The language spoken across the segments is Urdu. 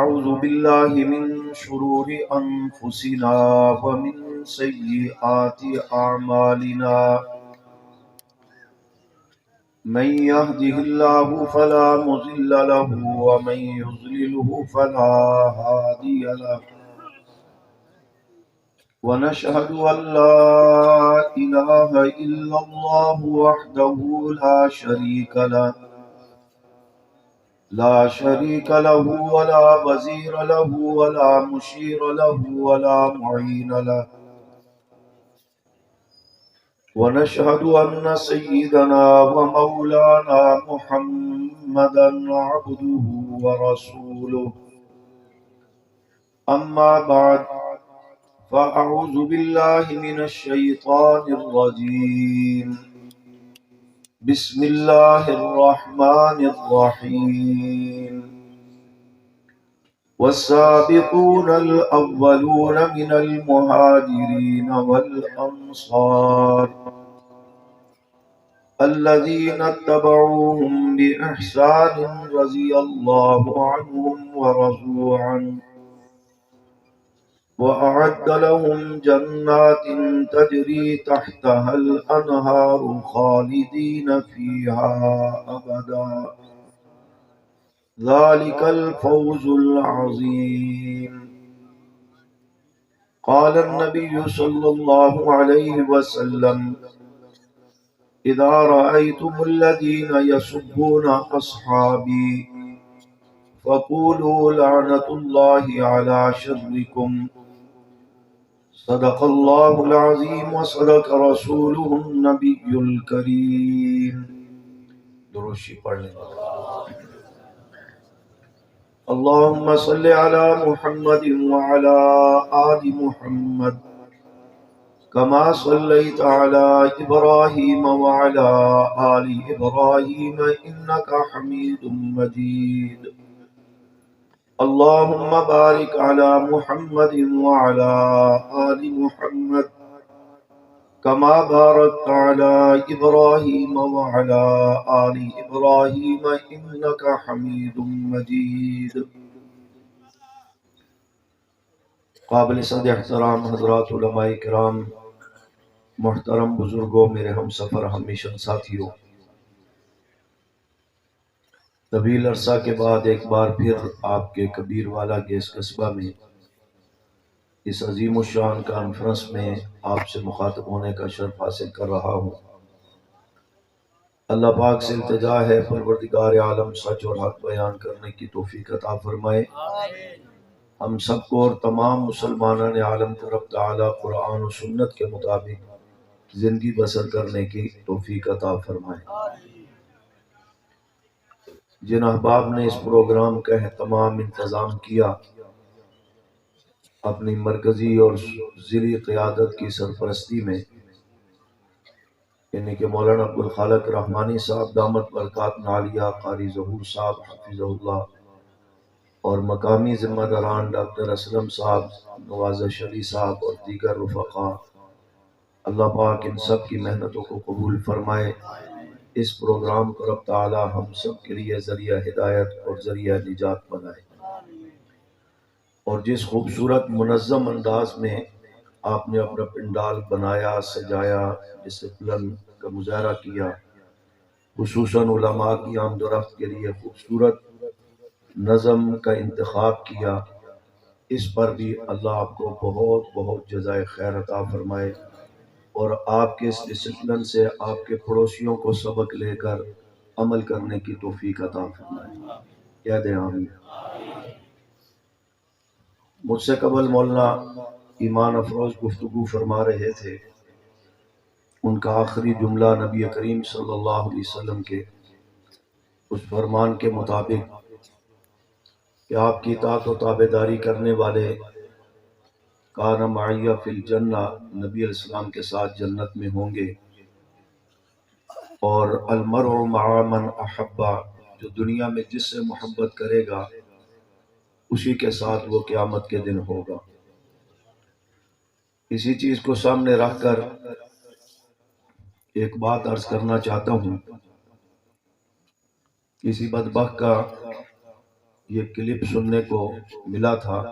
ونعوذ بالله من شرور أنفسنا ومن سيئات أعمالنا من يهده الله فلا مضل له ومن يضلله فلا هادي له ونشهد أن لا إله إلا الله وحده لا شريك له ولا وزير له ولا مشير له ولا معين له ونشهد أن سيدنا ومولانا محمدا عبده ورسوله أما بعد فأعوذ بالله من الشيطان الرجيم بسم الله الرحمن الرحيم والسابقون الأولون من المهاجرين والأنصار الذين اتبعوهم بإحسان رضي الله عنهم ورضوا عنه وأعد لهم جنات تجري تحتها الأنهار خالدين فيها أبدا ذلك الفوز العظيم. قال النبي صلى الله عليه وسلم إذا رأيتم الذين يسبون أصحابي فقولوا لعنة الله على شركم. صدق الله العظيم وصدق رسوله النبي الكريم. درشی پڑھ لیں. اللهم صل على محمد وعلى آل محمد كما صليت على إبراهيم وعلى آل إبراهيم إنك حميد مجيد. اللهم بارك على محمد وعلى آل محمد كما باركت على إبراهيم وعلى آل إبراهيم إنك حميد مجيد. قابل صد احترام حضرات علماء کرام، محترم بزرگوں، میرے ہم سفر ہمیشہ ساتھیوں، طویل عرصہ کے بعد ایک بار پھر آپ کے کبیر والا گیس قصبہ میں اس عظیم الشان کانفرنس میں آپ سے مخاطب ہونے کا شرف حاصل کر رہا ہوں. اللہ پاک سے التجا ہے پروردگار عالم سچ اور حق بیان کرنے کی توفیق عطا فرمائے. ہم سب کو اور تمام مسلمانان عالم کو رب تعالی قرآن و سنت کے مطابق زندگی بسر کرنے کی توفیق عطا فرمائے. جن احباب نے اس پروگرام کا اہتمام انتظام کیا، اپنی مرکزی اور ضلعی قیادت کی سرپرستی میں، یعنی کہ مولانا عبدالخالق رحمانی صاحب دامت برکات عالیہ، قاری ظہور صاحب حفظہ اللہ، اور مقامی ذمہ داران ڈاکٹر اسلم صاحب، نوازش علی صاحب اور دیگر رفقا، اللہ پاک ان سب کی محنتوں کو قبول فرمائے. اس پروگرام کو رب تعالی ہم سب کے لیے ذریعہ ہدایت اور ذریعہ نجات بنائے. اور جس خوبصورت منظم انداز میں آپ نے اپنا پنڈال بنایا، سجایا، ڈسپلن کا مظاہرہ کیا، خصوصاً علماء کی آمد و رفت کے لیے خوبصورت نظم کا انتخاب کیا، اس پر بھی اللہ آپ کو بہت بہت جزائے خیر عطا فرمائے، اور آپ کے اس ڈسپلن سے آپ کے پڑوسیوں کو سبق لے کر عمل کرنے کی توفیق عطا فرمائے. کہہ دیں آمین. مجھ سے قبل مولانا ایمان افروز گفتگو فرما رہے تھے. ان کا آخری جملہ نبی کریم صلی اللہ علیہ وسلم کے اس فرمان کے مطابق کہ آپ کی اطاعت و تابعداری کرنے والے کان معیّ فی الجنہ، نبی علیہ السلام کے ساتھ جنت میں ہوں گے، اور المرء مع من احب، جو دنیا میں جس سے محبت کرے گا اسی کے ساتھ وہ قیامت کے دن ہوگا. اسی چیز کو سامنے رکھ کر ایک بات عرض کرنا چاہتا ہوں. کسی بدبخت کا یہ کلپ سننے کو ملا تھا،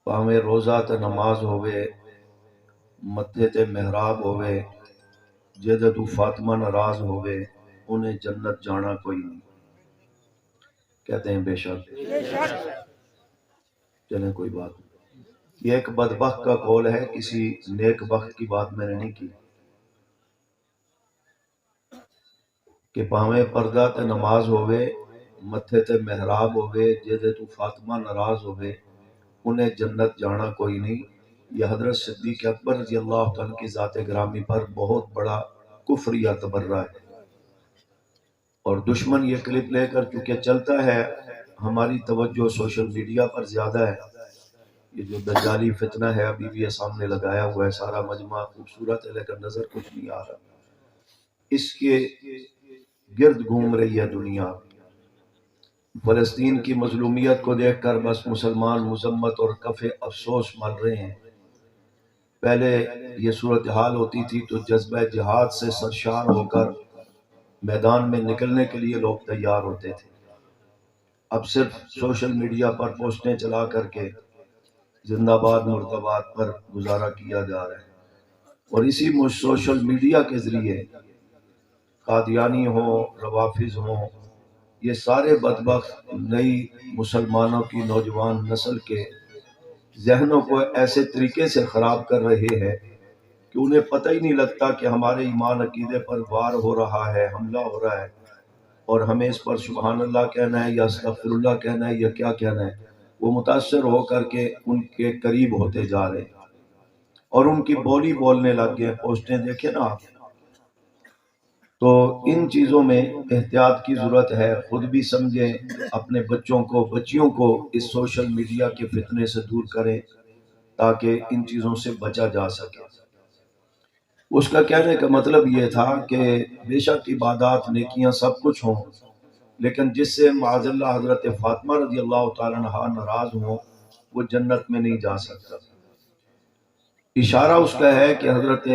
پاویں روزہ تے نماز ہوئے، متھے تے محراب ہوئے، جدے تو فاطمہ ناراض ہوئے، انہیں جنت جانا کوئی نہیں۔ کہتے ہیں بے شک، چلیں کوئی بات نہیں۔ یہ ایک بدبخت کا قول ہے، کسی نیک بخت کی بات میں نے نہیں کی کہ پاویں پردہ تے نماز ہوئے، متھے تے محراب ہوئے، جدے تو فاطمہ ناراض ہوئے، انہیں جنت جانا کوئی نہیں۔ یہ حضرت صدیق اکبر رضی اللہ عنہ کی ذات گرامی پر بہت بڑا کفر یا تبرہ ہے، اور دشمن یہ کلپ لے کر چونکہ چلتا ہے، ہماری توجہ سوشل میڈیا پر زیادہ ہے۔ یہ جو دجالی فتنہ ہے ابھی بھی یہ سامنے لگایا ہوا ہے، سارا مجمع خوبصورت ہے لیکن نظر کچھ نہیں آ رہا، اس کے گرد گھوم رہی ہے دنیا۔ فلسطین کی مظلومیت کو دیکھ کر بس مسلمان مذمت اور کف افسوس مل رہے ہیں۔ پہلے یہ صورتحال ہوتی تھی تو جذبہ جہاد سے سرشار ہو کر میدان میں نکلنے کے لیے لوگ تیار ہوتے تھے، اب صرف سوشل میڈیا پر پوسٹیں چلا کر کے زندہ باد مرد آباد پر گزارا کیا جا رہا ہے، اور اسی سوشل میڈیا کے ذریعے قادیانی ہوں، روافظ ہوں، یہ سارے بدبخت نئی مسلمانوں کی نوجوان نسل کے ذہنوں کو ایسے طریقے سے خراب کر رہے ہیں کہ انہیں پتہ ہی نہیں لگتا کہ ہمارے ایمان عقیدے پر وار ہو رہا ہے، حملہ ہو رہا ہے، اور ہمیں اس پر سبحان اللہ کہنا ہے یا استغفر اللہ کہنا ہے یا کیا کہنا ہے۔ وہ متاثر ہو کر کے ان کے قریب ہوتے جا رہے ہیں اور ان کی بولی بولنے لگ گئے۔ پوسٹیں دیکھیں نا آپ، تو ان چیزوں میں احتیاط کی ضرورت ہے، خود بھی سمجھیں، اپنے بچوں کو بچیوں کو اس سوشل میڈیا کے فتنے سے دور کریں تاکہ ان چیزوں سے بچا جا سکے۔ اس کا کہنے کا مطلب یہ تھا کہ بے شک عبادات نیکیاں سب کچھ ہوں، لیکن جس سے معاذ اللہ حضرت فاطمہ رضی اللہ تعالیٰ عنہا ناراض ہوں وہ جنت میں نہیں جا سکتا۔ اشارہ اس کا ہے کہ حضرت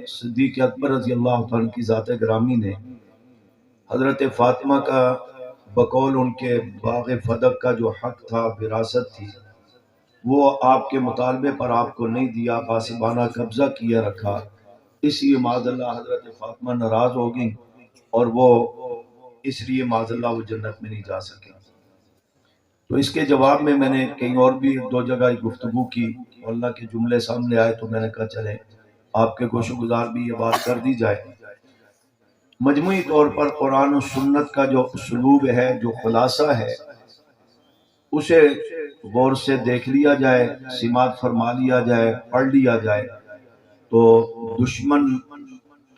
صدیق اکبر رضی اللہ عنہ کی ذات گرامی نے حضرت فاطمہ کا بقول ان کے باغ فدق کا جو حق تھا، وراثت تھی، وہ آپ کے مطالبے پر آپ کو نہیں دیا، غاصبانہ قبضہ کیا رکھا، اس لیے معاذ اللہ حضرت فاطمہ ناراض ہو گئی اور وہ اس لیے معاذ اللہ وہ جنت میں نہیں جا سکے۔ تو اس کے جواب میں نے کہیں اور بھی دو جگہ گفتگو کی، اللہ کے جملے سامنے آئے تو میں نے کہا چلیں آپ کے گوش گزار بھی یہ بات کر دی جائے۔ مجموعی طور پر قرآن و سنت کا جو اسلوب ہے، جو خلاصہ ہے، اسے غور سے دیکھ لیا جائے، سماعت فرما لیا جائے، پڑھ لیا جائے تو دشمن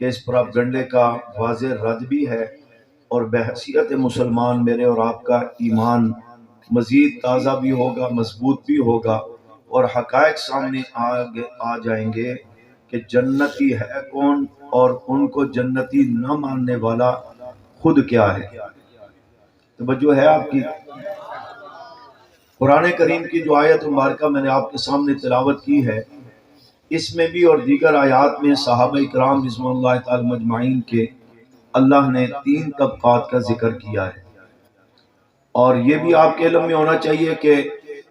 کے اس پراپگنڈے کا واضح رد بھی ہے، اور بحیثیت مسلمان میرے اور آپ کا ایمان مزید تازہ بھی ہوگا، مضبوط بھی ہوگا، اور حقائق سامنے آ جائیں گے کہ جنتی ہے کون اور ان کو جنتی نہ ماننے والا خود کیا ہے۔ توجہ ہے آپ کی؟ قرآن کریم کی جو آیت مبارکہ میں نے آپ کے سامنے تلاوت کی ہے، اس میں بھی اور دیگر آیات میں صحابہ اکرام رضوان اللہ تعالی مجمعین کے اللہ نے 3 طبقات کا ذکر کیا ہے، اور یہ بھی آپ کے علم میں ہونا چاہیے کہ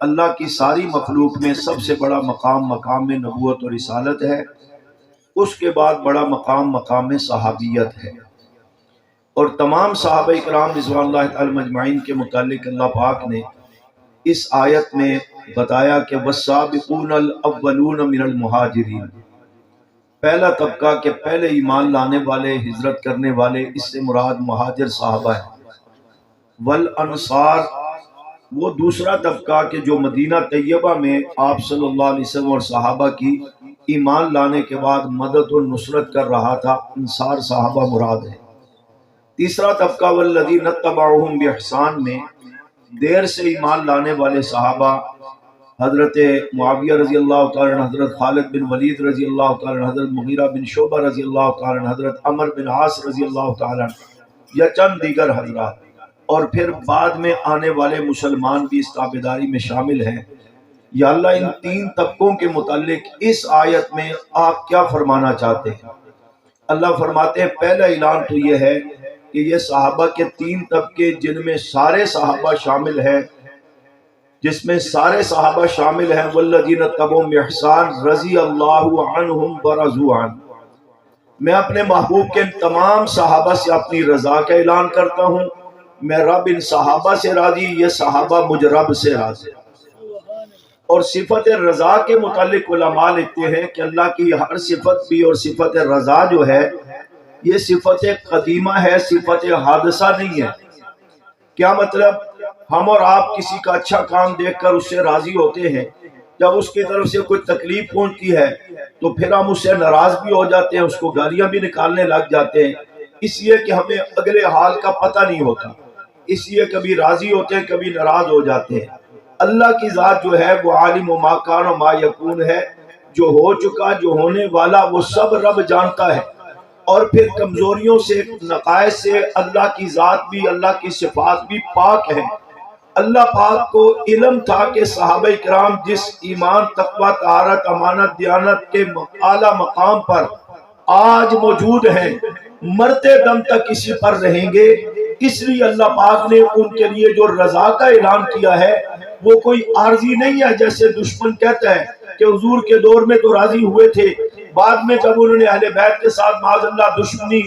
اللہ کی ساری مخلوق میں سب سے بڑا مقام مقام نبوت اور رسالت ہے، اس کے بعد بڑا مقام مقام صحابیت ہے، اور تمام صحابہ اکرام رضوان اللہ تعالی مجمعین کے متعلق اللہ پاک نے اس آیت میں بتایا کہ والسابقون الاولون من المہاجرین، پہلا طبقہ کہ پہلے ایمان لانے والے، ہجرت کرنے والے، اس سے مراد مہاجر صحابہ ہیں، والانصار، وہ دوسرا طبقہ کہ جو مدینہ طیبہ میں آپ صلی اللہ علیہ وسلم اور صحابہ کی ایمان لانے کے بعد مدد و نصرت کر رہا تھا، انصار صحابہ مراد ہے۔ تیسرا طبقہ والذین اتبعوہم باحسان میں دیر سے ایمان لانے والے صحابہ، حضرت معاویہ رضی اللہ تعالی عنہ، حضرت خالد بن ولید رضی اللہ تعالی عنہ، حضرت مغیرہ بن شعبہ رضی اللہ تعالی عنہ، حضرت عمر بن عاص رضی اللہ تعالی عنہ، یا چند دیگر حضرات، اور پھر بعد میں آنے والے مسلمان بھی اس تابعداری میں شامل ہیں۔ یا اللہ ان 3 طبقوں کے متعلق اس آیت میں آپ کیا فرمانا چاہتے ہیں؟ اللہ فرماتے ہیں پہلا اعلان تو یہ ہے کہ یہ صحابہ کے 3 طبقے جن میں سارے صحابہ شامل ہیں، جس میں سارے صحابہ شامل ہیں، والذین تبعہم بإحسان رضی اللہ عنہم ورضوا عنہ. میں اپنے محبوب کے تمام صحابہ سے اپنی رضا کا اعلان کرتا ہوں، میں رب ان صحابہ سے راضی، یہ صحابہ مجھ رب سے راضی. اور صفت رضا کے متعلق علماء لکھتے ہیں کہ اللہ کی ہر صفت بھی اور صفت رضا جو ہے یہ صفت قدیمہ ہے، صفت حادثہ نہیں ہے. کیا مطلب؟ ہم اور آپ کسی کا اچھا کام دیکھ کر اس سے راضی ہوتے ہیں، جب اس کی طرف سے کوئی تکلیف پہنچتی ہے تو پھر ہم اس سے ناراض بھی ہو جاتے ہیں، اس کو گالیاں بھی نکالنے لگ جاتے ہیں، اس لیے کہ ہمیں اگلے حال کا پتہ نہیں ہوتا، اس لیے کبھی راضی ہوتے ہیں کبھی ناراض ہو جاتے ہیں. اللہ کی ذات جو ہے وہ عالم و ما کان و ما یکون ہے، جو ہو چکا جو ہونے والا وہ سب رب جانتا ہے. اور پھر کمزوریوں سے نقائص سے اللہ کی ذات بھی اللہ کی صفات بھی پاک ہے. اللہ پاک کو علم تھا کہ صحابہ کرام جس ایمان تقوی طہارت امانت دیانت کے اعلیٰ مقام پر آج موجود ہیں مرتے دم تک اسی پر رہیں گے. اس لیے اللہ پاک نے ان کے لیے جو رضا کا اعلان کیا ہے وہ کوئی عارضی نہیں ہے، جیسے دشمن کہتا ہے کہ حضور کے دور میں تو راضی ہوئے تھے، بعد میں جب انہوں نے اہل بیت کے ساتھ معاذ اللہ دشمنی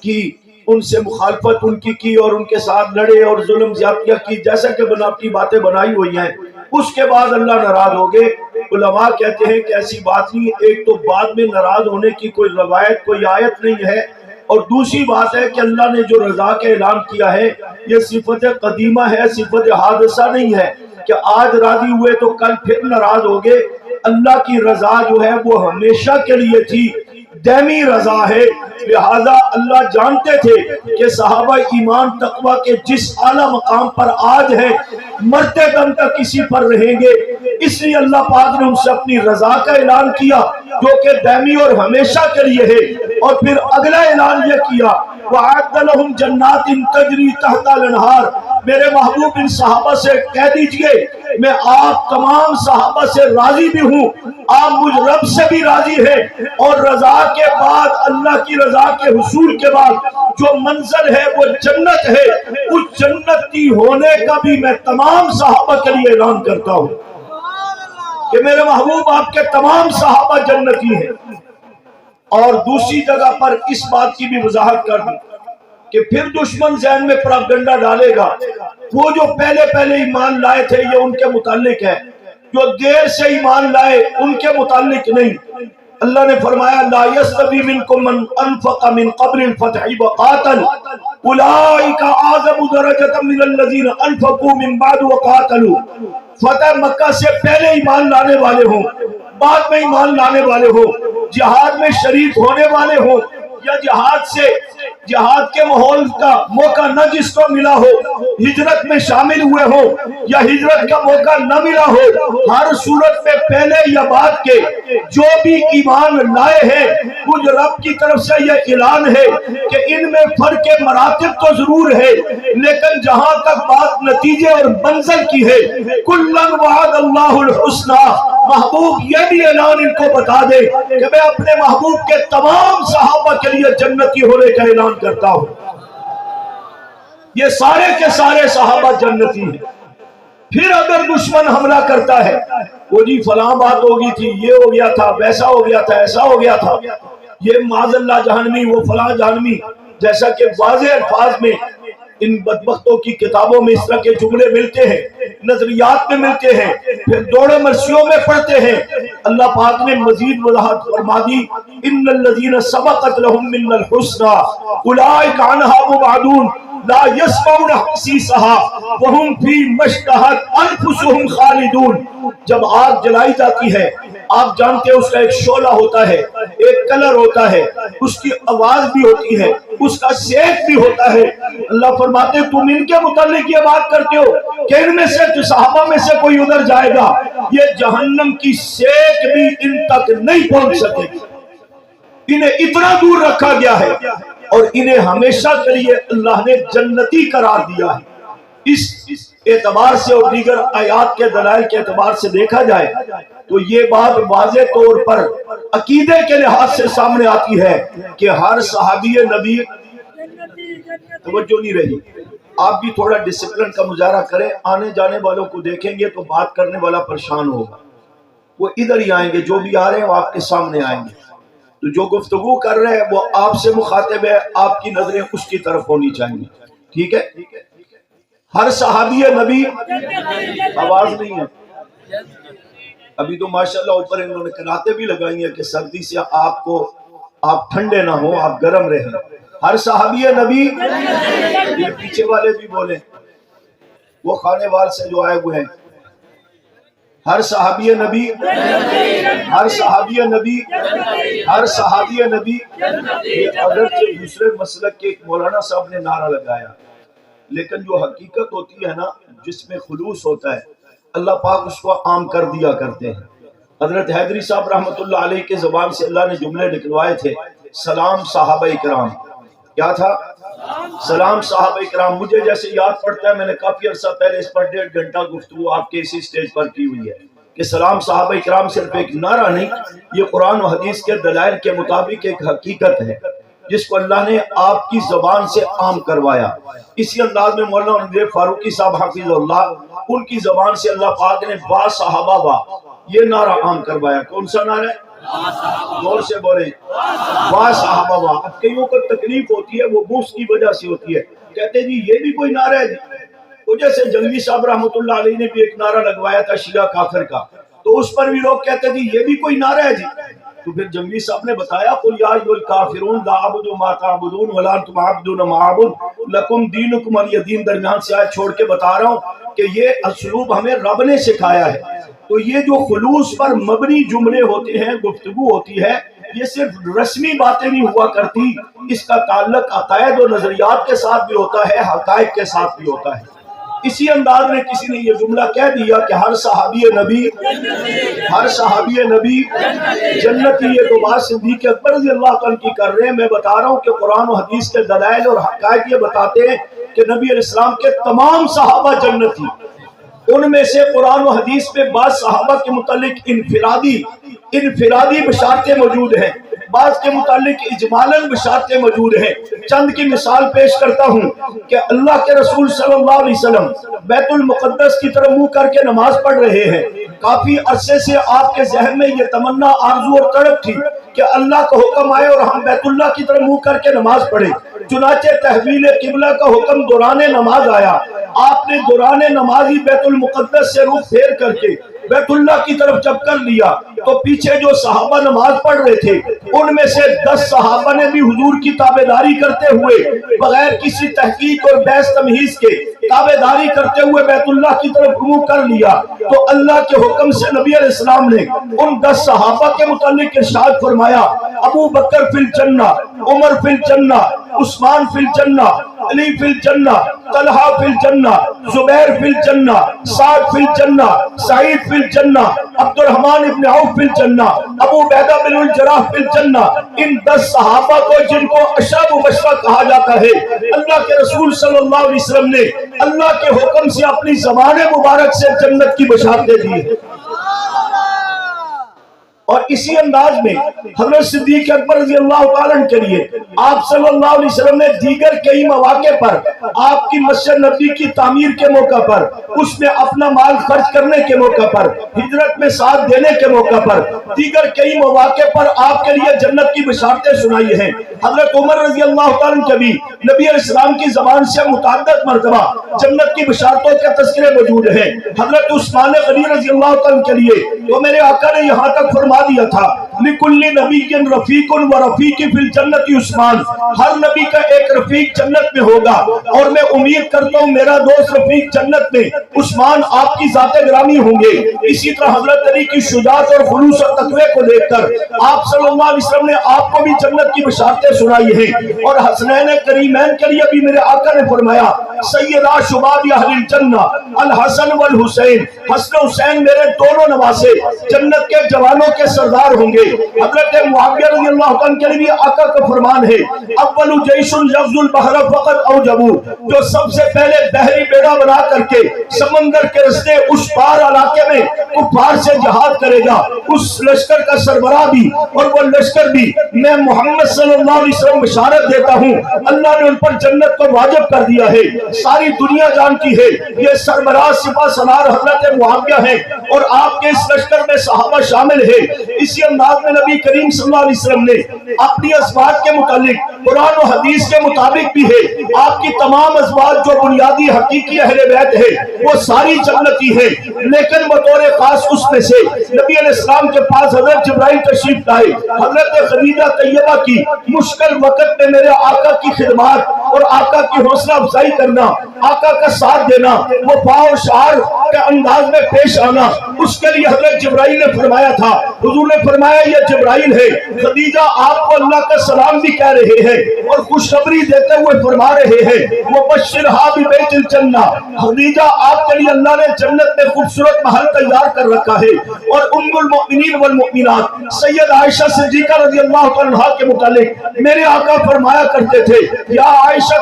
کی، ان سے مخالفت ان کی اور ان کے ساتھ لڑے اور ظلم زیادتیاں کی، جیسا کہ بناوٹی باتیں بنائی ہوئی ہیں، اس کے بعد اللہ ناراض ہو گئے. علماء کہتے ہیں کہ ایسی بات نہیں، ایک تو بعد میں ناراض ہونے کی کوئی روایت کوئی آیت نہیں ہے، اور دوسری بات ہے کہ اللہ نے جو رضا کا اعلان کیا ہے یہ صفت قدیمہ ہے، صفت حادثہ نہیں ہے کہ آج راضی ہوئے تو کل پھر ناراض ہو گئے. اللہ کی رضا جو ہے وہ ہمیشہ کے لیے تھی، دائمی رضا ہے. لہذا اللہ جانتے تھے کہ صحابہ ایمان تقوی کے جس اعلیٰ مقام پر آج ہیں مرتے دم تک اسی پر رہیں گے، اس لیے اللہ پاک نے ان سے اپنی رضا کا اعلان کیا جو کہ دائمی اور ہمیشہ کے لیے ہے. اور پھر اگلا اعلان یہ کیا وَأَعَدَّ لَهُمْ جَنَّاتٍ تَجْرِي تَحْتَهَا الْأَنْهَارُ. میرے محبوب ان صحابہ سے کہہ دیجئے میں آپ تمام صحابہ سے راضی بھی ہوں، آپ مجھ رب سے بھی راضی ہیں، اور رضا کے بعد اللہ کی رضا کے حصول کے بعد جو منزل ہے وہ جنت ہے، اس جنتی ہونے کا بھی میں تمام صحابہ کے لیے اعلان کرتا ہوں کہ میرے محبوب آپ کے تمام صحابہ جنتی ہیں. اور دوسری جگہ پر اس بات کی بھی وضاحت کر دی کہ پھر دشمن ذہن میں پروپیگنڈا ڈالے گا وہ جو پہلے ایمان لائے تھے یہ ان کے متعلق ہے، جو دیر سے ایمان لائے ان کے متعلق نہیں. اللہ نے فرمایا لا یستوی منکم من انفق من قبل الفتح وقاتل اولئک اعظم درجۃ من الذین انفقوا من بعد وقاتلوا. فتح مکہ سے پہلے ایمان لانے والے ہوں، بعد میں ایمان لانے والے ہوں، جہاد میں شریک ہونے والے ہوں یا جہاد کے ماحول کا موقع نہ جس کو ملا ہو، ہجرت میں شامل ہوئے ہو یا ہجرت کا موقع نہ ملا ہو، ہر صورت میں پہلے یا بعد کے جو بھی ایمان لائے ہیں کچھ رب کی طرف سے یہ اعلان ہے کہ ان میں فرق مراتب تو ضرور ہے، لیکن جہاں تک بات نتیجے اور منزل کی ہے کلًا وعد اللہ الحسنی. محبوب یہ بھی اعلان ان کو بتا دے کہ میں اپنے محبوب کے تمام صحابہ کے لیے جنتی ہونے کا اعلان کرتا ہوں. یہ سارے کے سارے صحابہ جنتی ہیں. پھر اگر دشمن حملہ کرتا ہے وہ جی فلاں بات ہوگی تھی، یہ ہو گیا تھا، ویسا ہو گیا تھا، ایسا ہو گیا تھا، یہ معاذ اللہ جہنمی وہ فلاں جہنمی، جیسا کہ واضح الفاظ میں ان بدبختوں کی کتابوں میں اس طرح کے جملے ملتے ہیں، نظریات میں ملتے ہیں، پھر دوڑے مرثیوں میں پڑھتے ہیں. اللہ پاک نے مزید وضاحت فرما دی ان الذین سبقت لهم من الحسنى اولئک عنها مبعدون لا يسمعون حسیسها وهم فیما اشتهت انفسهم خالدون. جب آگ جلائی جاتی ہے آپ جانتے ہیں اس کا ایک شعلہ ہوتا ہے، ایک کلر ہوتا ہے، اس کی آواز بھی ہوتی ہے، اس کا سیک بھی ہوتا ہے. اللہ فرماتے تم ان کے متعلق یہ بات کرتے ہو کہ ان میں سے صحابہ میں سے کوئی ادھر جائے گا، یہ جہنم کی سیک بھی ان تک نہیں پہنچ سکے گی. انہیں اتنا دور رکھا گیا ہے اور انہیں ہمیشہ کے لیے اللہ نے جنتی قرار دیا ہے. اس اعتبار سے اور دیگر آیات کے دلائل کے اعتبار سے دیکھا جائے تو یہ بات واضح طور پر عقیدے کے لحاظ سے سامنے آتی ہے کہ ہر صحابی نبی توجہ نہیں رہی. آپ بھی تھوڑا ڈسپلن کا مظاہرہ کریں. آنے جانے والوں کو دیکھیں گے تو بات کرنے والا پریشان ہوگا. وہ ادھر ہی آئیں گے، جو بھی آ رہے ہیں وہ آپ کے سامنے آئیں گے. تو جو گفتگو کر رہے ہیں وہ آپ سے مخاطب ہے، آپ کی نظریں اس کی طرف ہونی چاہیے. ٹھیک ہے؟ ہر صحابی نبی، آواز نہیں ہے ابھی تو ماشاءاللہ اوپر انہوں نے قراتیں بھی لگائی ہیں کہ سردی سے آپ ٹھنڈے نہ ہوں، آپ گرم رہیں. ہر صحابی نبی، یہ پیچھے والے بھی بولیں، وہ خانے وال سے جو آئے ہوئے ہیں. ہر صحابی نبی، ہر صحابی نبی، ہر صحابی نبی. یہ اگرچہ دوسرے مسلک کے ایک مولانا صاحب نے نعرہ لگایا، لیکن جو حقیقت ہوتی ہے نا، جس میں خلوص ہوتا ہے، اللہ پاک اس کو عام کر دیا کرتے ہیں. حضرت حیدری صاحب رحمۃ اللہ علیہ کے زبان سے اللہ نے جملے نکلوائے تھے، سلام صحابہ کرام. کیا تھا؟ سلام صحابہ کرام. مجھے جیسے یاد پڑتا ہے، میں نے کافی عرصہ پہلے اس پر 1.5 گھنٹہ گفتگو آپ کے اسی سٹیج پر کی ہوئی ہے کہ سلام صحابہ کرام صرف ایک نعرہ نہیں، یہ قرآن و حدیث کے دلائل کے مطابق ایک حقیقت ہے جس کو اللہ نے آپ کی زبان سے عام کروایا. اسی انداز میں مولانا نذیر فاروقی صاحب حفظ اللہ، ان کی زبان سے اللہ پاک نے با صحابہ با یہ نعرہ عام کروایا. کون سا نعرہ ہے؟ زور سے بولیں، با صحابہ با. اب کئیوں کو تکلیف ہوتی ہے، وہ بوس کی وجہ سے ہوتی ہے، کہتے جی یہ بھی کوئی نعرہ ہے جی. تو جیسے جنگی صاحب رحمۃ اللہ علیہ نے بھی ایک نعرہ لگوایا تھا شیعہ کافر کا، تو اس پر بھی لوگ کہتے جی یہ بھی کوئی نعرہ ہے جی. تو پھر جنگی صاحب نے بتایا، قل یا ایھا الکافرون لا اعبد ما تعبدون ولا انتم عابدون ما اعبد لکم دینکم ولی دین. درمیان سے آیت چھوڑ کے بتا رہا ہوں کہ یہ اسلوب ہمیں رب نے سکھایا ہے. تو یہ جو خلوص پر مبنی جملے ہوتے ہیں، گفتگو ہوتی ہے، یہ صرف رسمی باتیں نہیں ہوا کرتی، اس کا تعلق عقائد و نظریات کے ساتھ بھی ہوتا ہے، حقائق کے ساتھ بھی ہوتا ہے. اسی انداز میں کسی نے یہ جملہ کہہ دیا کہ ہر صحابی نبی، ہر صحابی نبی جنتی. یہ تو بات صدیق اکبر رضی اللہ عنہ کی کر رہے ہیں. میں بتا رہا ہوں کہ قرآن و حدیث کے دلائل اور حقائق یہ بتاتے ہیں کہ نبی علیہ السلام کے تمام صحابہ جنتی. ان میں سے قرآن و حدیث میں بعض صحابہ کے متعلق انفرادی بشارتیں موجود ہیں، بعض کے متعلق اجمالاً بشارتیں موجود ہیں. چند کی مثال پیش کرتا ہوں کہ اللہ کے رسول صلی اللہ علیہ وسلم بیت المقدس کی طرف منہ کر کے نماز پڑھ رہے ہیں. کافی عرصے سے آپ کے ذہن میں یہ تمنا، آرزو اور تڑپ تھی کہ اللہ کا حکم آئے اور ہم بیت اللہ کی طرف منہ کر کے نماز پڑھیں. چنانچہ تحویل قبلہ کا حکم دوران نماز آیا. آپ نے دوران نماز ہی بیت المقدس سے رخ پھیر کر کے بیت اللہ کی طرف جب کر لیا تو پیچھے جو صحابہ نماز پڑھ رہے تھے ان میں سے 10 صحابہ نے بھی حضور کی تابعداری کرتے ہوئے بغیر کسی تحقیق اور بحث تمہیز کے تابعداری کرتے ہوئے بیت اللہ کی طرف منہ کر لیا. تو اللہ کے حکم سے نبی علیہ السلام نے ان 10 صحابہ کے متعلق ارشاد فرمایا، ابو بکر فی الجنہ، عمر فی الجنہ، عثمان فی الجنہ، علی فی الجنہ، طلحہ فی الجنہ، زبیر فی الجنہ، سعد فی الجنہ، سعید فی الجنہ، عبد الرحمن ابن عوف فی الجنہ، ابو عبیدہ بن الجراح فی الجنہ. ان 10 صحابہ کو جن کو اشرف مبشرہ کہا جاتا ہے، اللہ کے رسول صلی اللہ علیہ وسلم نے اللہ کے حکم سے اپنی زبان مبارک سے جنت کی بشارتیں دی. اور اسی انداز میں حضرت صدیق اکبر رضی اللہ تعالیٰ عنہ کے لیے آپ صلی اللہ علیہ وسلم نے دیگر کئی مواقع پر آپ کی مسجد نبی کی تعمیر کے موقع پر، اس میں اپنا مال خرچ کرنے کے موقع پر، ہجرت میں ساتھ دینے کے موقع پر، دیگر کئی مواقع پر آپ کے لیے جنت کی بشارتیں سنائی ہیں. حضرت عمر رضی اللہ تعالیٰ عنہ کے بھی نبی علیہ السلام کی زبان سے متعدد مرتبہ جنت کی بشارتوں کے تذکرے موجود ہیں. حضرت عثمان غنی رضی اللہ تعالیٰ عنہ کے لیے تو میرے آقا نے یہاں تک فرما دیا تھا، لِكُلِّ نَبِيٍّ رَفِيقٌ وَرَفِيقِ فِي الْجَنَّةِ عثمان. ہر نبی کا ایک رفیق جنت میں ہوگا اور میں امید کرتا ہوں میرا دوست رفیق جنت میں عثمان آپ کی ذات گرامی ہوں گے. اسی طرح حضرت علی کی شجاعت اور خلوص اور تقوی کو دیکھ کر آپ صلی اللہ علیہ وسلم نے آپ کو بھی جنت کی بشارتیں سنائی ہیں. اور حسنین کریمین کے لیے بھی میرے آقا نے فرمایا، سیدہ شباب اہل الجنہ الحسن والحسین. حسن حسین میرے دونوں نواسے جنت کے جوانوں کے سردار ہوں گے. حضرت معاویہ رضی اللہ عنہ کے لیے آقا کا فرمان ہے اول جیش یغزو البحر فقد اوجبوا، جو سب سے پہلے بحری بیڑا بنا کر کے سمندر کے رستے اس پار علاقے میں کفار سے جہاد کرے گا، اس لشکر کا سربراہ بھی اور وہ لشکر بھی میں محمد صلی اللہ علیہ وسلم بشارت دیتا ہوں اللہ نے ان پر جنت کو واجب کر دیا ہے۔ ساری دنیا جانتی ہے یہ سربراہ سپہ سالار حضرت معاویہ ہیں اور آپ کے اس لشکر میں صحابہ شامل ہے۔ اسی انداز میں نبی کریم صلی اللہ علیہ وسلم نے اپنی ازواج کے متعلق قرآن و حدیث کے مطابق بھی ہے آپ کی تمام ازواج جو بنیادی حقیقی اہل بیت ہے وہ ساری جنتی ہے، لیکن بطور خاص اس میں سے نبی علیہ السلام کے پاس حضرت جبرائیل تشریف لائے۔ حضرت خدیجہ طیبہ کی مشکل وقت میں میرے آقا کی خدمات اور آقا کی حوصلہ افزائی کرنا، آقا کا ساتھ دینا، وہ پاؤ شعار کے انداز میں پیش آنا، اس کے لیے حضرت جبرائیل نے فرمایا تھا، حضور نے فرمایا یہ جبرائیل ہے، خدیجہ آپ کو اللہ کا سلام بھی کہہ رہے ہیں اور خوشخبری دیتے ہوئے فرما رہے ہیں وَبَشِّرْهَا بِبَيْتِ الْجَنَّةِ، خدیجہ آپ کے لیے اللہ نے جنت میں خوبصورت محل تیار کر رکھا ہے۔ اور ام المؤمنین والمؤمنات سید عائشہ صدیقہ رضی اللہ عنہا کے متعلق میرے آقا فرمایا کرتے تھے یا عائشہ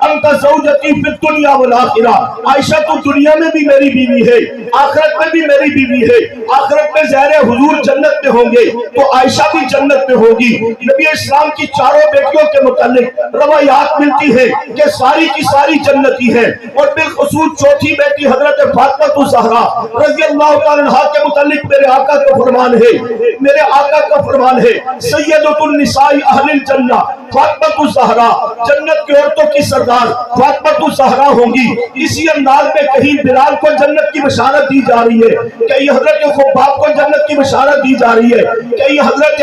انت زوجتی فی الدنیا والآخرہ، عائشہ تو دنیا میں بھی میری بیوی ہے آخرت میں بھی میری بیوی ہے، آخرت میں زہر حضور جنت میں ہوں گے تو عائشہ بھی جنت میں ہوگی۔ نبی اسلام کی چاروں بیٹیوں کے متعلق روایات ملتی ہے کہ ساری کی ساری جنتی ہے، اور بالخصوص چوتھی بیٹی حضرت فاطمہ الزہرا رضی اللہ تعالیٰ عنہا کے متعلق میرے آقا کا فرمان ہے، میرے آقا کا فرمان ہے سیدۃ النساء اہل الجنہ فاطمہ الزہرا، جنت کی عورتوں کی سردار فاطمہ الزہرا ہوں گی۔ اسی انداز میں کہیں بلال کو جنت کی بشارت دی جا رہی ہے، کہیں حضرت خباب کو جنت کی بشارت دی جا رہی ہے، کہیں حضرت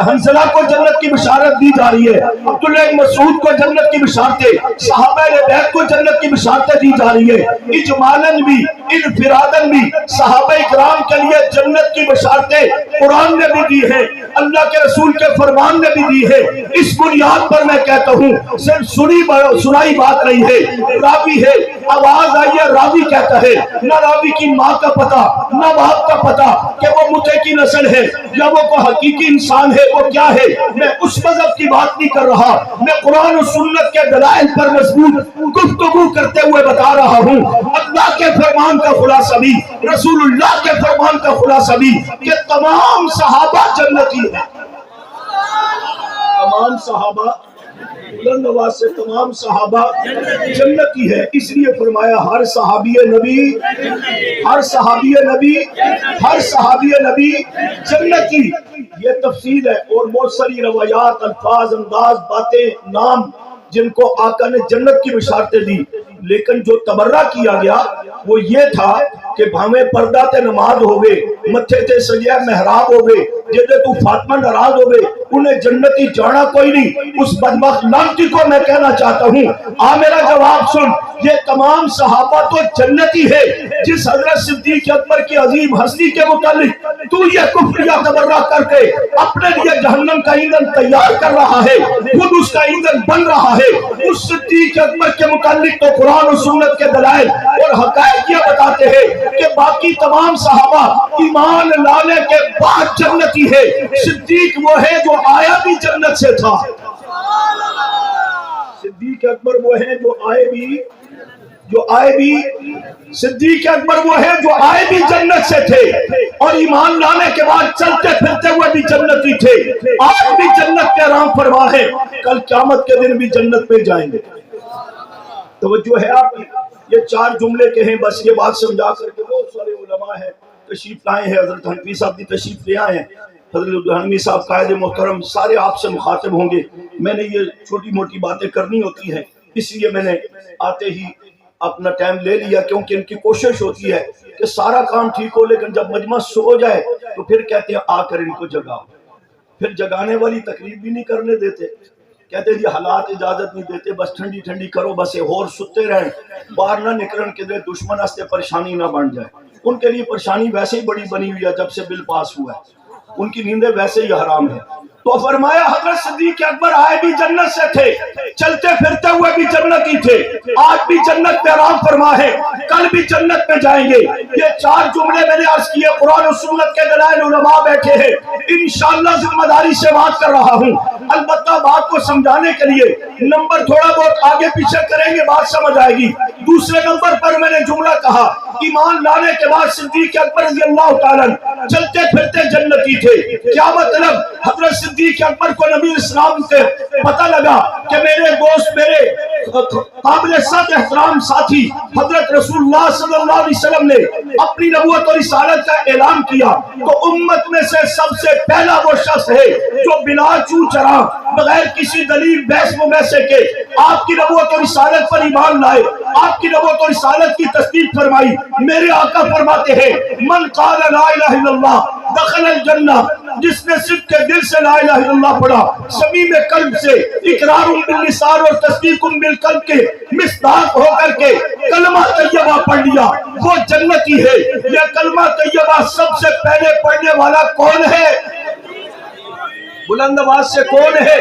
حنزلہ کو جنت کی بشارت دی جا رہی ہے، عبداللہ مسعود کو جنت کی بشارتیں، صحابہ بیت کو جنت کی بشارتیں دی جا رہی ہے۔ اجمالاً بھی انفراداً بھی صحابہ اکرام کے لیے جنت کی بشارتیں قرآن نے بھی دی ہے، اللہ کے رسول کے فرمان نے بھی دی ہے۔ اس بنیاد پر میں کہتا ہوں صرف سنائی بات نہیں ہے، راوی ہے، آواز آئی ہے راوی کہتا ہے، نہ راوی کی ماں کا پتہ نہ باپ کا پتہ کہ وہ متے کی نسل ہے یا وہ کوئی حقیقی انسان ہے، وہ کیا ہے۔ میں اس مذہب کی بات نہیں کر رہا، میں قرآن و سنت کے دلائل پر مضبوط گفتگو کرتے ہوئے بتا رہا ہوں اللہ کے فرمان کا خلاصہ بھی، رسول اللہ کے فرمان کا خلاصہ بھی کہ تمام صحابہ جنتی ہیں، تمام صحابہ بلند آواز سے تمام صحابہ جنتی ہے۔ اس لیے فرمایا ہر صحابی نبی ہر صحابی نبی ہر صحابی نبی جنتی۔ یہ تفصیل ہے اور بہت ساری روایات، الفاظ، انداز، باتیں، نام جن کو آقا نے جنت کی بشارتیں دی، لیکن جو تبرہ کیا گیا وہ یہ تھا کہ بھاویں پردہ تے نماز ہوئے، متھے تے سجیہ محراب ہوئے، جدے تو فاطمہ ناراض ہوئے، انہیں جنتی جانا کوئی نہیں۔ اس بدبخت لعنتی کو میں کہنا چاہتا ہوں میرا جواب سن، یہ تمام صحابہ تو جنتی ہے۔ جس حضرت صدیق اکبر کی عظیم ہستی کے متعلق تو یہ کفریہ تبرہ کر کے اپنے لیے جہنم کا ایندھن تیار کر رہا ہے، خود اس کا ایندھن بن رہا ہے، اس صدیق اکبر کے متعلق تو قرآن و سنت کے دلائل اور حقائق یہ بتاتے ہیں کہ باقی تمام صحابہ ایمان لانے کے بعد جنتی ہے۔ صدیق وہ ہے جو آیا بھی جنت سے تھا، صدیق اکبر وہ ہے جو آئے بھی صدیق اکبر وہ ہے جو آئے بھی جنت سے تھے اور ایمان لانے کے بعد چلتے پھرتے ہوئے بھی جنتی تھے، آج بھی جنت کے رام فرما ہے، کل قیامت کے دن بھی جنت میں جائیں گے۔ توجہ ہے آپ کی، یہ چار جملے کے ہیں، بس یہ بات سمجھا کر کے بہت سارے علماء ہیں تشریف لائے ہیں، حضرت حنفی صاحب بھی تشریف لے آئے ہیں، حضرت حنفی صاحب قائد محترم سارے آپ سے مخاطب ہوں گے۔ میں نے یہ چھوٹی موٹی باتیں کرنی ہوتی ہیں، اس لیے میں نے آتے ہی اپنا ٹائم لے لیا، کیونکہ ان کی کوشش ہوتی ہے کہ سارا کام ٹھیک ہو، لیکن جب مجمع سو جائے تو پھر کہتے ہیں آ کر ان کو جگاؤ، پھر جگانے والی تقریب بھی نہیں کرنے دیتے، کہتے جی حالات اجازت نہیں دیتے، بس ٹھنڈی ٹھنڈی کرو، بس یہ اور ستے رہیں، باہر نہ نکلن کے دشمن ہستے پریشانی نہ بن جائے۔ ان کے لیے پریشانی ویسے ہی بڑی بنی ہوئی ہے، جب سے بل پاس ہوا ہے ان کی نیندیں ویسے ہی حرام ہے۔ تو فرمایا حضرت صدیق اکبر آئے بھی جنت سے تھے، چلتے پھرتے ہوئے بھی جنتی تھے، آج بھی جنت میں آرام فرما ہے، کل بھی جنت میں جائیں گے۔ یہ 4 جملے میں نے عرض کیے، قرآن و سنت کے دلائل علماء بیٹھے ہیں، انشاءاللہ ذمہ داری سے بات کر رہا ہوں۔ البتہ بات کو سمجھانے کے لیے نمبر تھوڑا بہت آگے پیچھے کریں گے، بات سمجھ آئے گی۔ دوسرے نمبر پر میں نے جملہ کہا، ایمان لانے کے بعد صدیق اکبر رضی اللہ تعالیٰ چلتے پھرتے جنتی تھے۔ کیا مطلب؟ حضرت صدیق اکبر کو نبی اسلام سے پتہ لگا کہ میرے دوست، میرے قابل صد احترام ساتھی حضرت رسول اللہ صلی اللہ علیہ وسلم نے اپنی نبوت اور رسالت کا اعلان کیا، تو امت میں سے سب سے پہلا وہ شخص ہے جو بلا چوں چرا بغیر کسی دلیل بحث مباحثے کے آپ کی نبوت اور رسالت پر ایمان لائے، آپ کی نبوت اور رسالت کی تصدیق فرمائی۔ میرے آقا فرماتے ہیں، من قال لا الہ الا اللہ دخل الجنہ، جس نے صدق کے دل سے لا الہ الا اللہ پڑھا، صمیم قلب سے اقرار باللسان اور تصدیق بالقلب کے مصداق ہو کر کے کلمہ طیبہ پڑھ لیا، وہ جنتی ہے۔ یہ کلمہ طیبہ سب سے پہلے پڑھنے والا کون ہے؟ بلند آواز سے کون ہے؟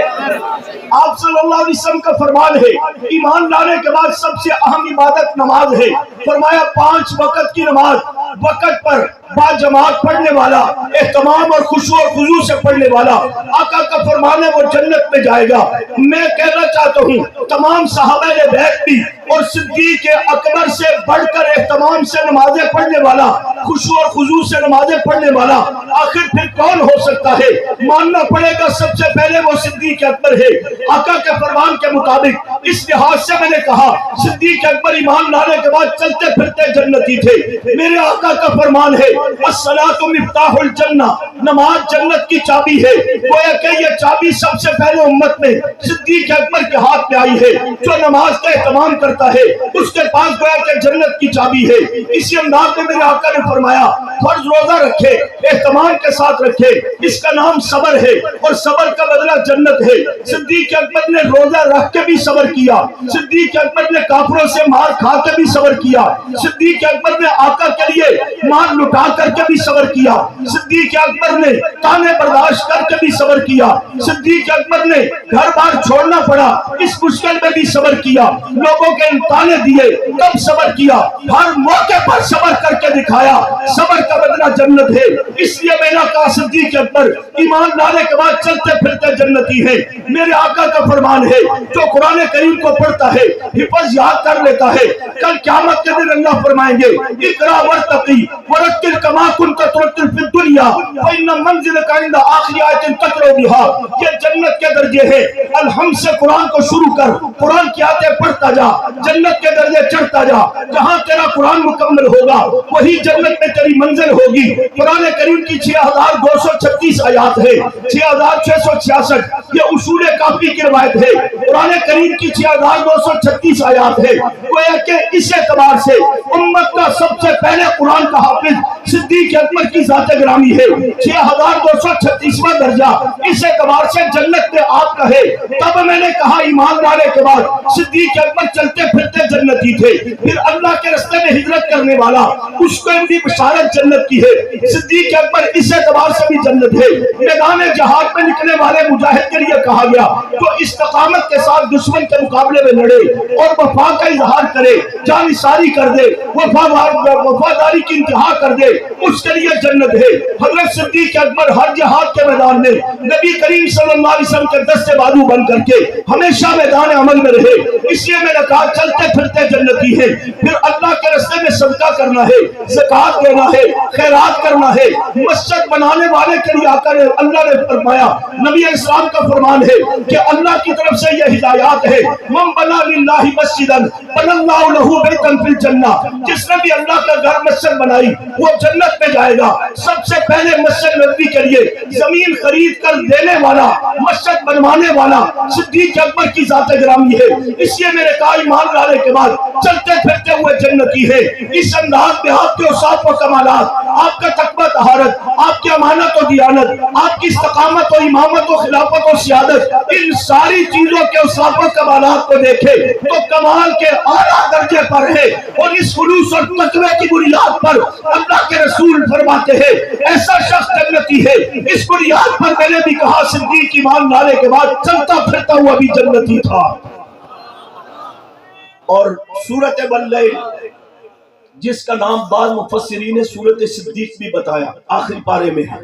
آپ صلی اللہ علیہ وسلم کا فرمان ہے، ایمان لانے کے بعد سب سے اہم عبادت نماز ہے۔ فرمایا 5 وقت کی نماز وقت پر با جماعت پڑھنے والا، اہتمام اور خشوع اور خضوع سے پڑھنے والا، آقا کا فرمان ہے وہ جنت میں جائے گا۔ میں کہنا چاہتا ہوں تمام صحابہ بیت بھی اور صدیق اکبر سے بڑھ کر اہتمام سے نمازیں پڑھنے والا، خشوع اور خضوع سے نمازیں پڑھنے والا آخر پھر کون ہو سکتا ہے؟ ماننا پڑے گا سب سے پہلے وہ صدیق اکبر ہے۔ آقا کے فرمان کے مطابق اس لحاظ سے میں نے کہا صدیق اکبر ایمان لانے کے بعد چلتے پھرتے جنتی تھے۔ میرے آقا کا فرمان ہے الصلاۃ مفتاح الجنہ، نماز جنت کی چابی ہے۔ گویا کہ یہ چابی سب سے پہلے امت میں صدیق اکبر کے ہاتھ میں آئی ہے۔ جو نماز کا اہتمام کرتا ہے اس کے پاس گویا کہ جنت کی چابی ہے۔ اسی انداز میں میرے آقا نے فرمایا فرض روزہ رکھے، اہتمام کے ساتھ رکھے، اس کا نام صبر ہے اور صبر کا بدلہ جنت ہے۔ صدیق اکبر نے روزہ رکھ کے بھی صبر کیا، صدیق اکبر نے کافروں سے مار کھا کے بھی صبر کیا، صدیق اکبر نے آقا کے لیے مال لٹا کر کے بھی صبر کیا، صدیق اکبر نے تانے برداشت کر کے بھی صبر کیا، صدیق اکبر نے گھر بار چھوڑنا پڑا اس مشکل میں بھی صبر کیا، لوگوں کے تانے دیے تب صبر کیا، ہر موقع پر صبر کر کے دکھایا۔ صبر کا بدلہ جنت ہے۔ اس لیے میں نے کہا صدیق اکبر ایمان لانے کے بعد چلتے پھرتے جنتی ہے۔ میرے آقا کا فرمان ہے جو قرآن کریم کو پڑھتا ہے، حفظ یاد کر لیتا ہے، کل قیامت کے دن اللہ فرمائیں گے اقرا ورتقی ورتل کما کنت ترتل فی الدنیا فإن منزلک عند آخر آیت تقرأ بها۔ یہ جنت کے درجے ہیں۔ الحمد سے قرآن کو شروع کر، قرآن کی آیتیں پڑھتا جا، جنت کے درجے چڑھتا جا۔ جہاں تیرا قرآن مکمل ہوگا وہی جنت میں تیری منزل ہوگی۔ قرآن کریم کی 6236 آیات ہے، 6666 یہ اصول کافی کی روایت ہے۔ قرآن کریم کی 6236 آیات ہے۔ گویا کہ اس اعتبار سے امت کا سب سے پہلے قرآن کا حافظ صدیق اکبر کی ذات گرامی ہے۔ 6236واں درجہ اس اعتبار سے جنت میں آپ کا ہے۔ تب میں نے کہا ایمان لانے کے بعد صدیق اکبر چلتے پھرتے جنتی تھے۔ پھر اللہ کے راستے میں ہجرت کرنے والا اس کو بھی بشارت جنت کی ہے۔ صدیق اکبر اس اعتبار سے بھی جنت ہے۔ میدان جہاد میں نکلنے والے مجاہد کے لیے کہا گیا جو استقامت کے ساتھ دشمن کے مقابلے میں لڑے اور وفا کا اظہار کرے، جان ساری کر دے، وفاداری کی انتہا کر دے، اس کے لیے جنت ہے۔ حضرت صدیق اکبر ہر جہاد کے میدان میں نبی کریم صلی اللہ علیہ وسلم کے دستے بازو بن کر کے ہمیشہ میدان عمل میں رہے۔ اس لیے میں نے کہا چلتے پھرتے جنتی ہے۔ پھر اللہ کے راستے میں صدقہ کرنا ہے، زکات دینا ہے، خیرات کرنا ہے۔ مسجد بنانے والے کے لیے آقا نے اللہ نے فرمایا، نبی اسلام کا فرمان ہے کہ اللہ کی طرف سے یہ ہدایات ہے، من بنا للہ مسجدا بنى اللہ لہ بیتا فی الجنہ، جس نے بھی اللہ کا گھر مسجد بنائی وہ جنت میں جائے گا۔ سب سے پہلے مسجد نبوی کے لیے زمین خرید کر دینے والا، مسجد بنوانے والا صدیق اکبر کی ذات گرامی ہے۔ اس لیے میرے کہا ایمان لانے کے بعد چلتے پھرتے ہوئے جنتی ہے۔ اس انداز میں آپ کے اوصاف و کمالات آپ کا تقویٰ طہارت، آپ کی امانت و دیانت، آپ کی استقامت و امامت و خلافت و سیادت، ان ساری چیزوں کے اوصاف و کمالات کو دیکھے تو کمال کے اعلیٰ درجے پر ہے، اور اس خلوص اور تقوی کی بنیاد پر اللہ کے رسول فرماتے ہیں ایسا شخص جنتی ہے۔ اس بنیاد پر میں نے بھی کہا صدیق ایمان لانے کے بعد چلتا پھرتا ہوا بھی جنتی تھا۔ اور سورۃ واللیل جس کا نام بعض مفسرین نے سورۃ صدیق بھی بتایا، آخری پارے میں ہے،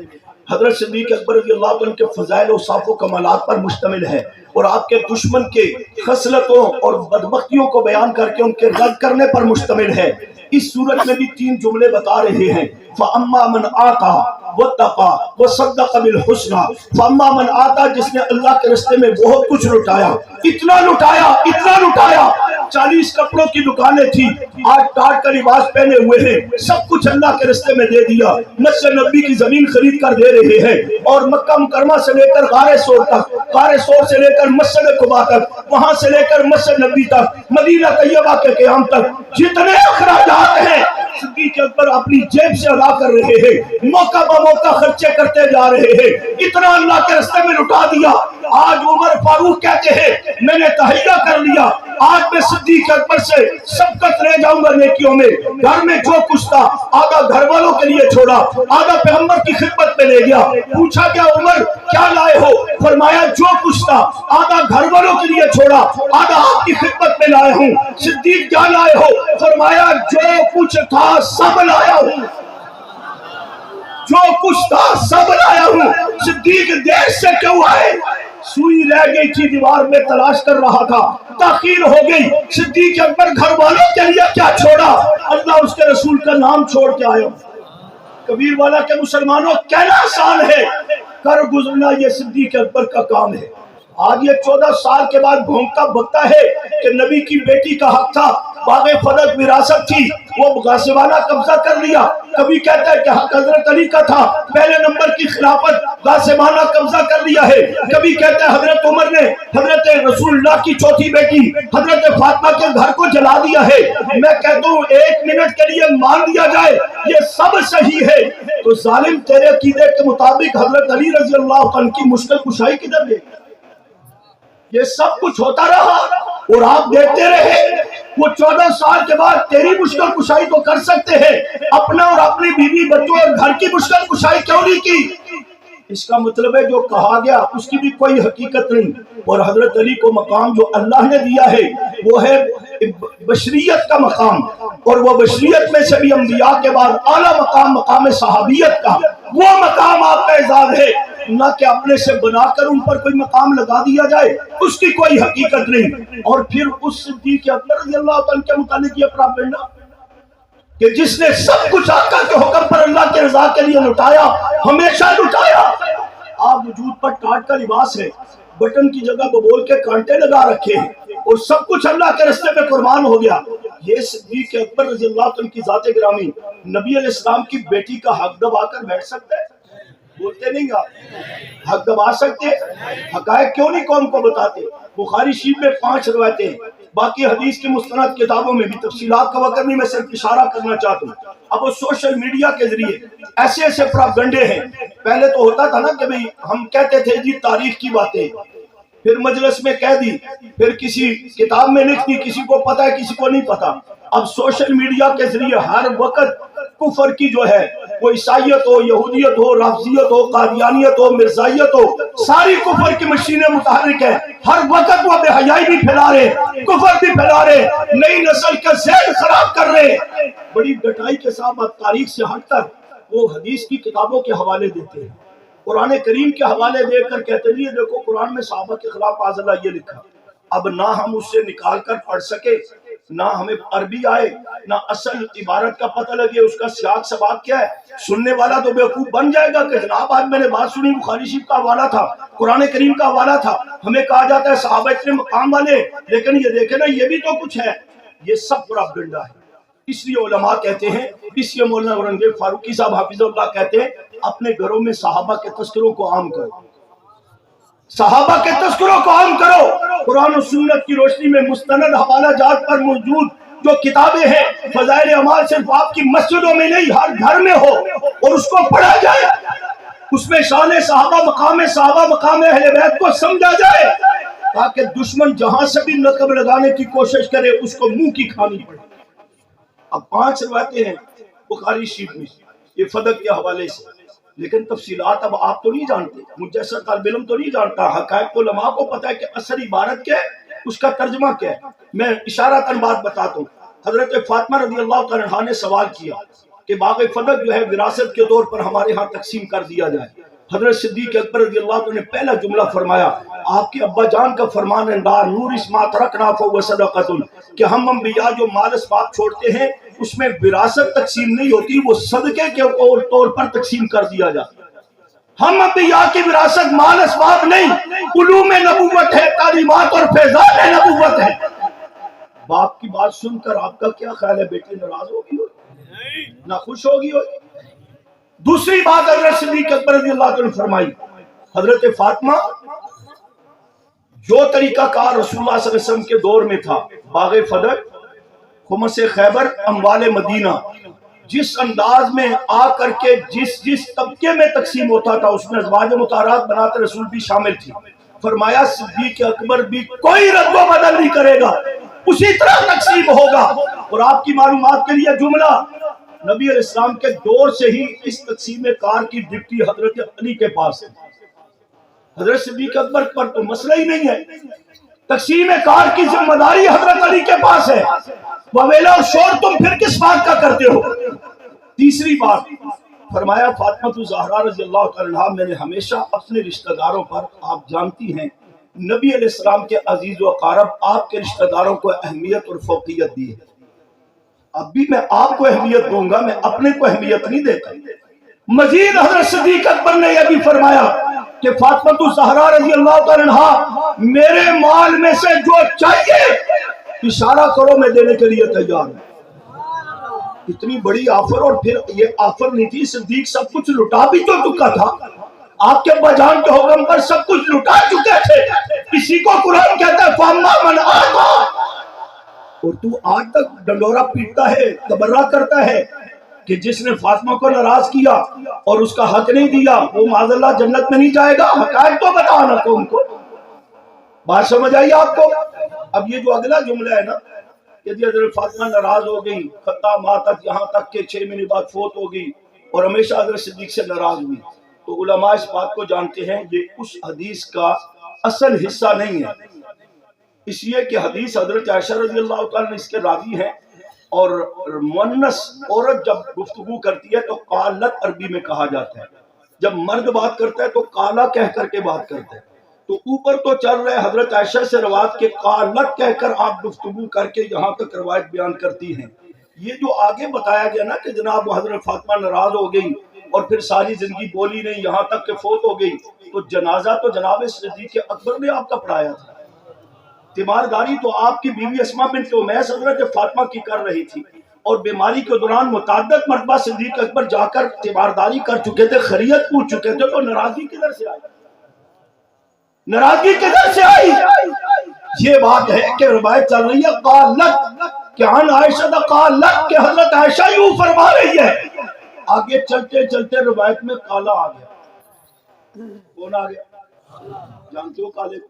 حضرت صدیق اکبر رضی اللہ عنہ کے فضائل و اوصاف و کمالات پر مشتمل ہے، اور آپ کے دشمن کے خصلتوں اور بدبختیوں کو بیان کر کے ان کے رد کرنے پر مشتمل ہے۔ اس صورت میں بھی 3 جملے بتا رہے ہیں، فَأَمَّا مَنْ آتَى وَاتَّقَى وَصَدَّقَ بِالْحُسْنَى، فَأَمَّا مَنْ آتَى جس نے اللہ کے راستے میں بہت کچھ لٹایا، اتنا لٹایا 40 کپڑوں کی دکانیں تھی، آج ٹاٹ کا لباس پہنے ہوئے ہیں، سب کچھ اللہ کے راستے میں دے دیا، مسجد نبی کی زمین خرید کر دے رہے ہیں، اور مکہ مکرمہ سے لے کر غار ثور تک، غار ثور سے لے کر مسجد قباء تک، وہاں سے لے کر مسجد نبی تک، مدینہ طیبہ کے قیام تک جتنے اخراجات ہیں صدیق اکبر اپنی جیب سے ادا کر رہے ہیں، موقع بہ موقع خرچے کرتے جا رہے ہیں، اتنا اللہ کے راستے میں لٹا دیا۔ آج عمر فاروق کہتے ہیں میں نے تہیہ کر لیا، آج میں صدیق اکبر سے سبقت لے جاؤں گا نیکیوں میں، گھر میں جو کچھ تھا آدھا گھر والوں کے لیے چھوڑا، آدھا پیغمبر کی خدمت میں لے گیا۔ پوچھا کیا عمر کیا لائے ہو؟ فرمایا جو کچھ تھا آدھا گھر والوں کے لیے چھوڑا، آدھا آپ کی خدمت میں لائے ہوں۔ صدیق کیا لائے ہو؟ فرمایا جو کچھ تھا سب لایا ہوں، جو کچھ تھا سب لایا ہوں۔ صدیق دیر سے کیوں آئے؟ سوئی رہ گئی تھی دیوار میں، تلاش کر رہا تھا، تاخیر ہو گئی۔ صدیق اکبر گھر والوں کے لیے کیا چھوڑا؟ اللہ اس کے رسول کا نام چھوڑ کے آیا۔ کبیر والا کے مسلمانوں کہنا آسان ہے، کر گزرنا یہ صدیق اکبر کا کام ہے۔ آج یہ 14 سال کے بعد گھومتا بھگتا ہے کہ نبی کی بیٹی کا حق تھا، باغ فلک وراثت تھی، وہ غاصبانہ قبضہ کر لیا۔ کبھی کہتا ہے کہ حق حضرت علی کا تھا، پہلے نمبر کی خلافت غاصبانہ قبضہ کر لیا ہے۔ کبھی کہتا ہے حضرت عمر نے حضرت رسول اللہ کی چوتھی بیٹی حضرت فاطمہ کے گھر کو جلا دیا ہے۔ میں کہتا ہوں 1 منٹ کے لیے مان لیا جائے یہ سب صحیح ہے، تو ظالم تیرے عقیدے کے مطابق حضرت علی رضی اللہ عنہ کی مشکل کشائی کدھر گئی؟ یہ سب کچھ ہوتا رہا اور آپ دیکھتے رہے۔ وہ 14 سال کے بعد تیری مشکل کشائی تو کر سکتے ہیں، اپنا اور اپنی بیوی بچوں اور گھر کی مشکل کشائی کیوں نہیں کی؟ اس کا مطلب ہے جو کہا گیا اس کی بھی کوئی حقیقت نہیں۔ اور حضرت علی کو مقام جو اللہ نے دیا ہے وہ ہے بشریت کا مقام، اور وہ بشریت میں سے بھی انبیاء کے بعد اعلیٰ مقام مقام صحابیت کا، وہ مقام آپ کا اعزاز ہے، نہ کہ اپنے سے بنا کر ان پر کوئی مقام لگا دیا جائے، اس کی کوئی حقیقت نہیں۔ اور پھر اس صدیق اکبر رضی اللہ عنہ کے متعلق یہ پراپیگنڈا کہ جس نے سب کچھ آقا کے حکم پر اللہ کے رضا کے لیے لٹایا، ہمیشہ لٹایا۔ آپ وجود پر ٹاٹ کا لباس ہے، بٹن کی جگہ ببول کے کانٹے لگا رکھے ہیں، اور سب کچھ اللہ کے راستے میں قربان ہو گیا۔ یہ صدیق اکبر رضی اللہ عنہ کی ذات گرامی نبی علیہ السلام کی بیٹی کا حق دبا کر بیٹھ سکتا ہے؟ بولتے نہیں گا حق دبا سکتے؟ حقائق کیوں نہیں قوم کو بتاتے؟ بخاری شریف میں 5 روایتیں ہیں، باقی حدیث کی مستند کتابوں میں بھی تفصیلات کا وقت نہیں، میں صرف اشارہ کرنا چاہتا ہوں۔ اب وہ سوشل میڈیا کے ذریعے ایسے ایسے پراپگنڈے ہیں۔ پہلے تو ہوتا تھا نا کہ بھئی ہم کہتے تھے جی تاریخ کی باتیں، پھر مجلس میں کہہ دی، پھر کسی کتاب میں لکھ دی، کسی کو پتا ہے کسی کو نہیں پتا۔ اب سوشل میڈیا کے ذریعے ہر وقت کفر کی جو ہے وہ عیسائیت ہو، یہودیت ہو، رافضیت ہو، قادیانیت ہو، مرزائیت ہو، ساری کفر کی مشینیں متحرک ہیں۔ ہر وقت وہ بے حیائی بھی پھیلا رہے، کفر بھی پھیلا رہے، نئی نسل کا ذہن خراب کر رہے۔ بڑی ڈٹائی کے ساتھ تاریخ سے ہٹ کر وہ حدیث کی کتابوں کے حوالے دیتے ہیں، قرآن کریم کے حوالے دے کر کہتے ہیں یہ دیکھو قرآن میں صحابہ کے خلاف معاذ اللہ یہ لکھا۔ اب نہ ہم اس سے نکال کر پڑھ سکے، نہ ہمیں عربی آئے، نہ اصل عبارت کا پتہ لگے اس کا سیاق سباق کیا ہے۔ سننے والا تو بیوقوف بن جائے گا کہ جناب آج میں نے بات سنی، بخاری شریف کا حوالہ تھا، قرآن کریم کا حوالہ تھا، ہمیں کہا جاتا ہے صحابہ اتنے مقام والے، لیکن یہ دیکھیں نا یہ بھی تو کچھ ہے۔ یہ سب پراپگنڈا ہے۔ اس لیے علماء کہتے ہیں، اس لیے مولانا اورنگزیب فاروقی صاحب حافظ اللہ کہتے ہیں اپنے گھروں میں صحابہ کے تذکروں کو عام کرو، صحابہ کے تذکروں کو عام کرو۔ قرآن و سنت کی روشنی میں مستند حوالہ جات پر موجود جو کتابیں ہیں فضائل اعمال صرف آپ کی مسجدوں میں نہیں ہر گھر میں ہو اور اس کو پڑھا جائے، اس میں شان صحابہ مقام اہل بیت کو سمجھا جائے، تاکہ دشمن جہاں سے بھی نقب لگانے کی کوشش کرے اس کو منہ کی کھانی پڑے۔ اب 5 روایتیں ہیں بخاری شریف میں یہ فدق کے حوالے سے، لیکن تفصیلات اب آپ تو نہیں جانتے، مجھ جیسا طالب علم تو نہیں جانتا، حقائق علماء کو پتا ہے کہ اصل عبارت کیا ہے، اس کا ترجمہ کیا ہے۔ میں اشارتاً بات بتاتا ہوں۔ حضرت فاطمہ رضی اللہ تعالیٰ عنہا نے سوال کیا کہ باغ فدق جو ہے وراثت کے طور پر ہمارے ہاں تقسیم کر دیا جائے۔ حضرت صدیق اکبر رضی اللہ عنہ نے پہلا جملہ فرمایا، آپ کے ابا جان کا فرمان ہے دار نور اسما ترکنا فهو صدقۃ، کہ ہم انبیاء جو مال اسباب چھوڑتے ہیں اس میں وراثت تقسیم نہیں ہوتی، وہ صدقے کے طور پر تقسیم کر دیا جاتا ہے۔ ہم انبیاء کی وراثت مال اسباب نہیں، علوم نبوت ہے، تعلیمات اور فیضان نبوت ہے۔ باپ کی بات سن کر آپ کا کیا خیال ہے؟ بیٹی ناراض ہوگی نہ خوش ہوگی؟ دوسری بات حضرت صدیق اکبر رضی اللہ عنہ نے فرمائی، حضرت فاطمہ جو طریقہ کار رسول اللہ صلی اللہ علیہ وسلم کے دور میں تھا، باغ فدق، خمس خیبر، اموال مدینہ، جس انداز میں آ کر کے جس طبقے میں تقسیم ہوتا تھا اس میں ازواج مطہرات بنات رسول بھی شامل تھی۔ فرمایا صدیق اکبر بھی کوئی رد و بدل نہیں کرے گا، اسی طرح تقسیم ہوگا۔ اور آپ کی معلومات کے لیے جملہ، نبی علیہ السلام کے دور سے ہی اس تقسیم کار کی ڈپٹی حضرت علی کے پاس ہے۔ حضرت صدیق اکبر پر تو مسئلہ ہی نہیں ہے، تقسیم کار کی ذمہ داری حضرت علی کے پاس ہے۔ وویلا اور شور تم پھر کس بات کا کرتے ہو؟ تیسری بات فرمایا فاطمہ الزہرا رضی اللہ تعالیٰ عنہا، میں نے ہمیشہ اپنے رشتہ داروں پر، آپ جانتی ہیں نبی علیہ السلام کے عزیز و اقارب آپ کے رشتہ داروں کو اہمیت اور فوقیت دی ہے۔ اب بھی میں آپ کو اہمیت دوں گا، میں اپنے کو اہمیت نہیں دیتا۔ مزید حضرت صدیق اکبر نے یہ بھی فرمایا کہ فاطمہ الزہرا رضی اللہ تعالیٰ عنہا میرے مال میں سے جو چاہیے اشارہ کرو میں دینے کے لیے تیار ہوں۔ اتنی بڑی آفر، اور پھر یہ آفر نہیں تھی، صدیق سب کچھ لٹا بھی تو چکا تھا، آپ کے ابا جان کے حکم پر سب کچھ لٹا چکے تھے۔ اسی کو قرآن کہتا ہے فَأَمَّا مَنْ أَعْطَىٰ، اور تو آج تک ڈنڈورا پیٹتا ہے، تبرہ کرتا ہے کہ جس نے فاطمہ کو ناراض کیا اور اس کا حق نہیں دیا وہ معاذ اللہ جنت میں نہیں جائے گا۔ حقائق تو بتانا قوم کو، بات سمجھ آئی آپ کو؟ اب یہ جو اگلا جملہ ہے نا کہ حضرت فاطمہ ناراض ہو گئی، خطہ ماتت، یہاں تک کہ 6 مہینے بعد فوت ہو گئی اور ہمیشہ حضرت صدیق سے ناراض ہوئی، تو علماء اس بات کو جانتے ہیں یہ اس حدیث کا اصل حصہ نہیں ہے، اس لیے کہ حدیث حضرت عائشہ رضی اللہ تعالیٰ اس کے راوی ہیں، اور مؤنث عورت جب گفتگو کرتی ہے تو قالت عربی میں کہا جاتا ہے، جب مرد بات کرتا ہے تو قالا کہہ کر کے بات کرتا ہے۔ تو اوپر تو چل رہے حضرت عائشہ سے روایت کے قالت کہہ کر آپ گفتگو کر کے یہاں تک روایت بیان کرتی ہیں۔ یہ جو آگے بتایا گیا نا کہ جناب حضرت فاطمہ ناراض ہو گئی اور پھر ساری زندگی بولی نہیں یہاں تک کہ فوت ہو گئی، تو جنازہ تو جناب صدیق اکبر نے آپ کا پڑھایا تھا، تیمارداری تو آپ کی بیوی اسماء بنت امیس حضرت فاطمہ کی کر رہی تھی، اور بیماری کے دوران متعدد مرتبہ صدیق اکبر جا کر تیمارداری کر چکے تھے، خیریت پوچھ چکے تھے، تو ناراضگی کدھر سے آئی؟ ناراضگی کدھر سے آئی؟ یہ بات ہے کہ روایت چل رہی ہے قالت کہ عن عائشہ قالت کہ حضرت عائشہ یوں فرما رہی ہے، آگے چلتے چلتے روایت میں کالا آ گیا۔ کون آ گیا؟ جانتے ہو کالے کو؟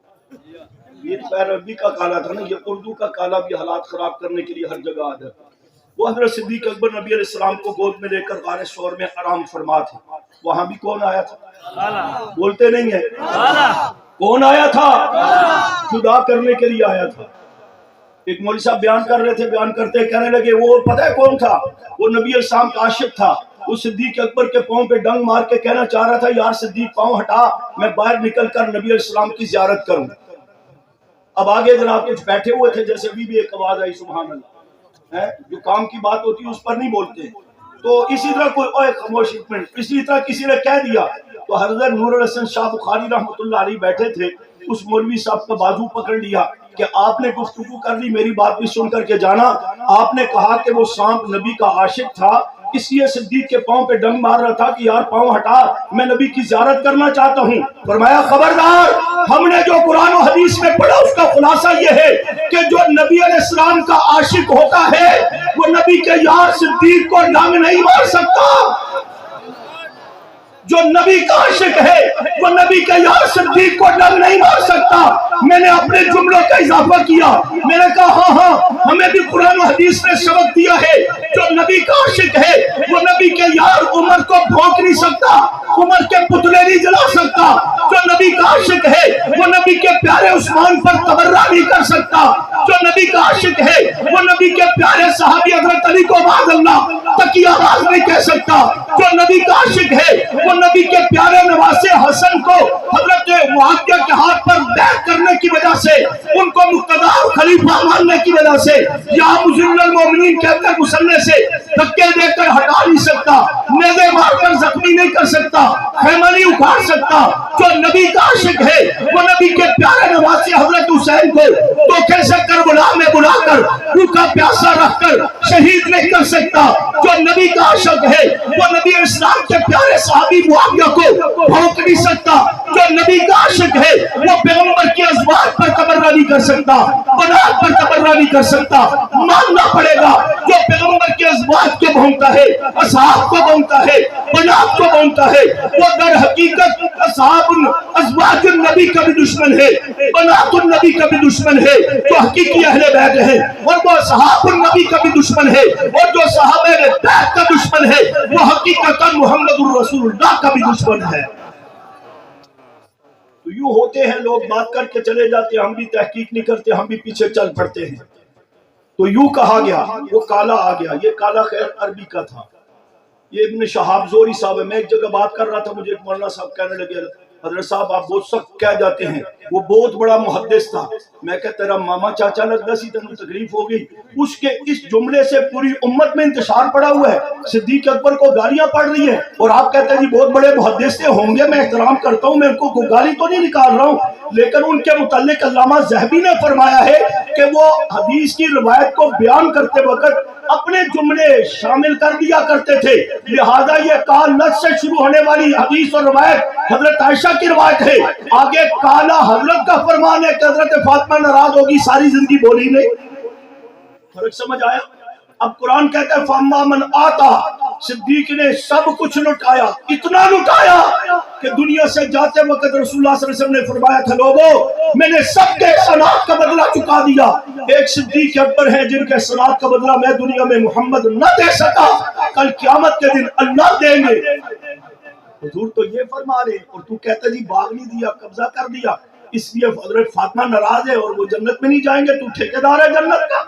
یہ خیر عربی کا کالا تھا نا، یہ اردو کا کالا بھی حالات خراب کرنے کے لیے ہر جگہ آ جاتا ہے۔ وہ حضرت صدیق اکبر نبی علیہ السلام کو گود میں لے کر غار ثور میں آرام فرما تھے، وہاں بھی کون آیا تھا؟ بولتے نہیں ہیں، کون آیا تھا؟ جدا کرنے کے لیے آیا تھا۔ ایک مولوی صاحب بیان کر رہے تھے، بیان کرتے کہنے لگے وہ پتہ ہے کون تھا؟ وہ نبی علیہ السلام کا عاشق تھا۔ وہ صدیق اکبر کے پاؤں پہ ڈنگ مار کے کہنا چاہ رہا تھا یار صدیق پاؤں ہٹا، میں باہر نکل کر نبی علیہ السلام کی زیارت کروں۔ اب آگے جناب کچھ بیٹھے ہوئے تھے، جیسے ابھی بھی ایک آواز آئی سبحان اللہ، جو کام کی بات ہوتی ہے اس پر نہیں بولتے، تو اسی طرح کوئی خاموش ایک منٹ، اسی طرح کسی نے کہہ دیا تو حضرت نور الحسن شاہ بخاری رحمۃ اللہ علیہ بیٹھے تھے، اس مولوی صاحب کا بازو پکڑ لیا کہ آپ نے گفتگو کر لی، میری بات بھی سن کر کے جانا، آپ نے کہا کہ وہ سانپ نبی کا عاشق تھا، اس لیے صدیق کے پاؤں پہ ڈنگ مار رہا تھا کہ یار پاؤں ہٹا، میں نبی کی زیارت کرنا چاہتا ہوں۔ فرمایا خبردار، ہم نے جو قرآن و حدیث میں پڑھا اس کا خلاصہ یہ ہے کہ جو نبی علیہ السلام کا عاشق ہوتا ہے وہ نبی کے یار صدیق کو ڈنگ نہیں مار سکتا۔ جو نبی کا عاشق ہے وہ نبی کے یار صدیق کو ڈنگ نہیں مار سکتا۔ میں نے اپنے جملوں کا اضافہ کیا، میں نے کہا ہاں ہمیں بھی قرآن و حدیث نے سبق دیا ہے جو نبی کا عاشق ہے وہ نبی کے یار عمر کو بھونک نہیں سکتا، عمر کے پتلے نہیں جلا سکتا۔ جو نبی کا عاشق ہے وہ نبی کے پیارے عثمان پر تبرہ نہیں کر سکتا۔ جو نبی کا عاشق ہے وہ نبی کے پیارے صحابی حضرت علی کو معاذ اللہ تقیہ باز نہیں کہہ سکتا۔ جو نبی کا عاشق ہے وہ نبی کے پیارے نواسے حسن کو حضرت معاویہ کے ہاتھ پر بیعت کرنے کی وجہ سے، ان کو مقتدی اور خلیفہ ماننے کی وجہ سے یا مذل المومنین کہہ کر مسلح سے دھکے دے کر ہٹا نہیں سکتا، نیزے مار کر زخمی نہیں کر سکتا، خیمہ نہیں اکھاڑ سکتا۔ جو نبی کا عاشق ہے وہ نبی کے پیارے نواسے حضرت حسین کو دھوکے سے کربلا میں بلا کر بھوکا پیاسا رکھ کر شہید نہیں کر سکتا۔ جو نبی کا عاشق ہے وہ نبی اسلام کے پیارے صحابی معاویہ کو بھونک نہیں سکتا۔ جو نبی کا عاشق ہے وہ پیغمبر کی ازواج پر تبرہ نہیں کر سکتا، بنات پر تبرہ نہیں کر سکتا۔ ماننا پڑے گا جو پیغمبر کی ازواج کو بھونکتا ہے، اصحاب کو بھونکتا ہے، بنات کو بھونکتا ہے، وہ در حقیقت اصحاب ازواج النبی کا بھی دشمن ہے، بنات النبی کا بھی دشمن ہے، جو حقیقی اہل بیت ہے، اور وہ اصحاب النبی کا بھی دشمن ہے، اور جو صحابہ بیت کا دشمن ہے وہ حقیقتا محمد الرسول اللہ کا بھی دشمن ہے۔ تو یوں ہوتے ہیں لوگ بات کر کے چلے جاتے ہیں، ہم بھی تحقیق نہیں کرتے، ہم بھی پیچھے چل پڑتے ہیں۔ تو یوں کہا گیا، وہ کالا آ گیا، یہ کالا خیر عربی کا تھا، یہ ابن شہاب زوری صاحب ہے۔ میں ایک جگہ بات کر رہا تھا، مجھے ایک مولانا صاحب کہنے لگے حضرت صاحب آپ بہت سخت کہہ جاتے ہیں، وہ بہت بڑا محدث تھا۔ میں کہ تیرا ماما چاچا لگتا سی تنو تکلیف ہو گئی، اس کے اس جملے سے پوری امت میں انتشار پڑا ہوا ہے، صدیق اکبر کو گالیاں پڑ رہی ہیں، اور آپ کہتے ہیں جی بہت بڑے محدث سے ہوں گے، میں احترام کرتا ہوں، میں ان کو گالی تو نہیں نکال رہا ہوں، لیکن ان کے متعلق علامہ ذہبی نے فرمایا ہے کہ وہ حدیث کی روایت کو بیان کرتے وقت اپنے جملے شامل کر دیا کرتے تھے، لہذا یہ کالت سے شروع ہونے والی حدیث اور روایت حضرت عائشہ کی روایت ہے، آگے کالا حضرت کا فرمان ہے کہ حضرت فاطمہ ناراض ہوگی، ساری زندگی بولی نہیں۔ فرق سمجھ آیا؟ اب قرآن کہتا ہے فَأَمَّا مَنْ آتَى، صدیق نے سب کچھ لٹایا، اتنا لٹایا کہ دنیا سے جاتے وقت رسول اللہ صلی اللہ علیہ وسلم نے فرمایا تھا لوگوں میں نے سب کے احسانات کا بدلہ چکا دیا، ایک صدیق اکبر ہیں جن کے احسانات کا بدلہ میں دنیا میں محمد نہ دے سکا، کل قیامت کے دن اللہ دیں گے۔ حضور تو یہ فرما رہے اور تو کہتا جی باغ نہیں دیا، قبضہ کر دیا، اس لیے حضرت فاطمہ ناراض ہے اور وہ جنت میں نہیں جائیں گے، تو ٹھیکیدار ہے جنت کا۔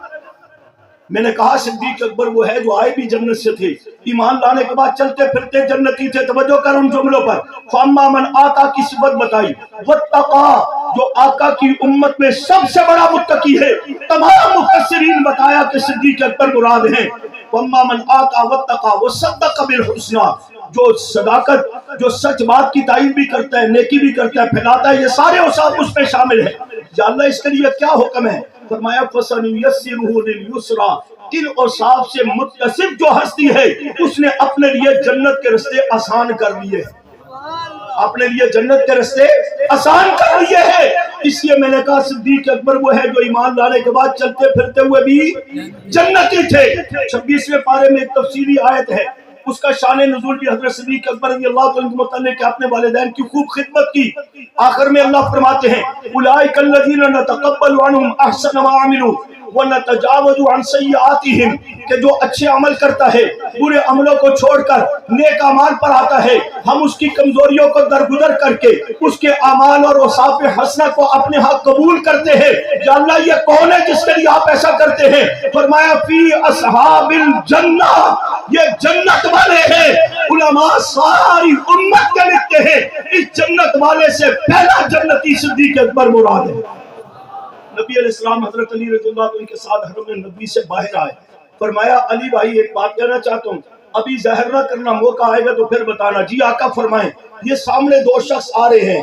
میں نے کہا صدیق اکبر وہ ہے جو آئے بھی جنت سے تھے، ایمان لانے کے بعد چلتے پھرتے جنتی تھے۔ توجہ کر ان جملوں پر، فَأَمَّا مَنْ آتَى کی صفت بتائی، وَاتَّقَى جو آقا کی امت میں سب سے بڑا متقی ہے، تمام مفسرین بتایا کہ صدیق اکبر مراد ہیں۔ فَأَمَّا مَنْ آتَى وَاتَّقَى وَصَدَّقَ بِالْحُسْنَى جو صداقت، جو سچ بات کی تعریف بھی کرتا ہے، نیکی بھی کرتا ہے، پھیلاتا ہے، یہ سارے اوصاف اس میں شامل ہیں۔ یا اللہ اس کے لیے کیا حکم ہے؟ فرمایا فَسَنُيَسِّرُهُ لِلْيُسْرَى، ان اوصاف سے متصف جو ہستی ہے اس نے اپنے لیے جنت کے رستے آسان کر لیے، اپنے لیے جنت کے رستے آسان کر لیے ہیں۔ اس لیے میں نے کہا صدیق اکبر وہ ہے جو ایمان لانے کے بعد چلتے پھرتے ہوئے بھی جنتی تھے۔ 26ویں پارے میں ایک تفصیلی آیت ہے، اس کا شان نزول بھی حضرت صدیق اکبر رضی اللہ عنہ کے متعلق اپنے والدین کی خوب خدمت کی۔ آخر میں اللہ فرماتے ہیں اولئک الذین نتقبل عنہم احسن ما عملوا وَنَتَجَاوَزُ عَنْ سَيِّئَاتِهِمْ کہ جو اچھے عمل کرتا ہے برے عملوں کو چھوڑ کر نیک اعمال پر آتا ہے، ہم اس کی کمزوریوں کو درگزر کر کے اس کے اعمال اور اوصاف حسنہ کو اپنے ہاں قبول کرتے ہیں۔ یا اللہ یہ کون ہے جس کے لیے آپ ایسا کرتے ہیں؟ فرمایا فی اصحاب الجنہ، یہ جنت والے ہیں۔ علماء ساری امت کے لکھتے ہیں اس جنت والے سے پہلا جنتی صدیق اکبر مراد ہے۔ نبی علیہ السلام حضرت علی رضی اللہ عنہ کے ساتھ حرم نبی سے باہر آئے، فرمایا علی بھائی ایک بات کہنا چاہتا ہوں، ابھی ظاہر نہ کرنا، موقع آئے گا تو پھر بتانا۔ جی آقا فرمائیں۔ یہ سامنے دو شخص آ رہے ہیں،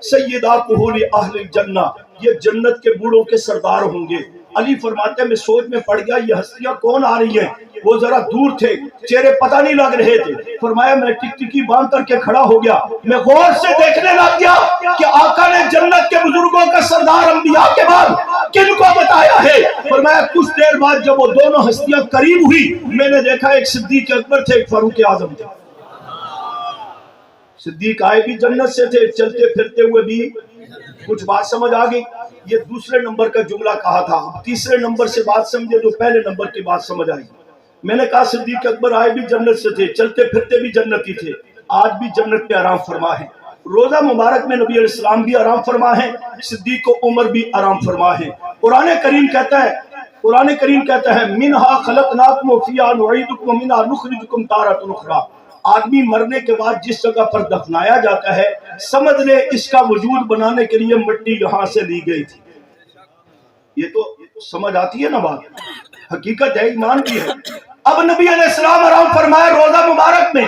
سیدہ کہول اہل الجنہ، یہ جنت کے بوڑھوں کے سردار ہوں گے۔ علی فرماتے میں سوچ میں پڑ گیا یہ ہستیاں کون آ رہی ہیں، وہ ذرا دور تھے، چہرے پتہ نہیں لگ رہے تھے۔ فرمایا میں ٹکٹکی باندھ کر کے کھڑا ہو گیا، میں غور سے دیکھنے لگ گیا کہ آقا نے جنت کے بزرگوں کا سردار انبیاء کے بعد کن کو بتایا ہے۔ فرمایا کچھ دیر بعد جب وہ دونوں ہستیاں قریب ہوئی، میں نے دیکھا ایک صدیق اکبر تھے، ایک فاروق اعظم تھے۔ صدیق آئے بھی جنت سے تھے، چلتے پھرتے ہوئے بھی۔ کچھ بات سمجھ آ گئی؟ یہ دوسرے نمبر کا جملہ کہا تھا، تیسرے نمبر سے بات سمجھے تو پہلے نمبر کی بات سمجھ آئی۔ میں نے کہا صدیق اکبر آئے بھی جنت سے تھے، چلتے پھرتے بھی جنتی تھے، آج بھی جنت پہ آرام فرما ہے۔ روزہ مبارک میں نبی علیہ السلام بھی آرام فرما ہے، صدیق و عمر بھی آرام فرما ہے۔ قرآن کریم کہتا ہے منہا خلقناکم وفیہا نعیدکم ومنہا نخرجکم تارۃ اخری۔ آدمی مرنے کے بعد جس جگہ پر دفنایا جاتا ہے، سمجھ لے اس کا وجود بنانے کے لیے مٹی یہاں سے لی گئی تھی۔ یہ تو سمجھ آتی ہے نا بات، حقیقت ہے، ایمان بھی ہے۔ اب نبی علیہ السلام آرام فرمائے روزہ مبارک میں،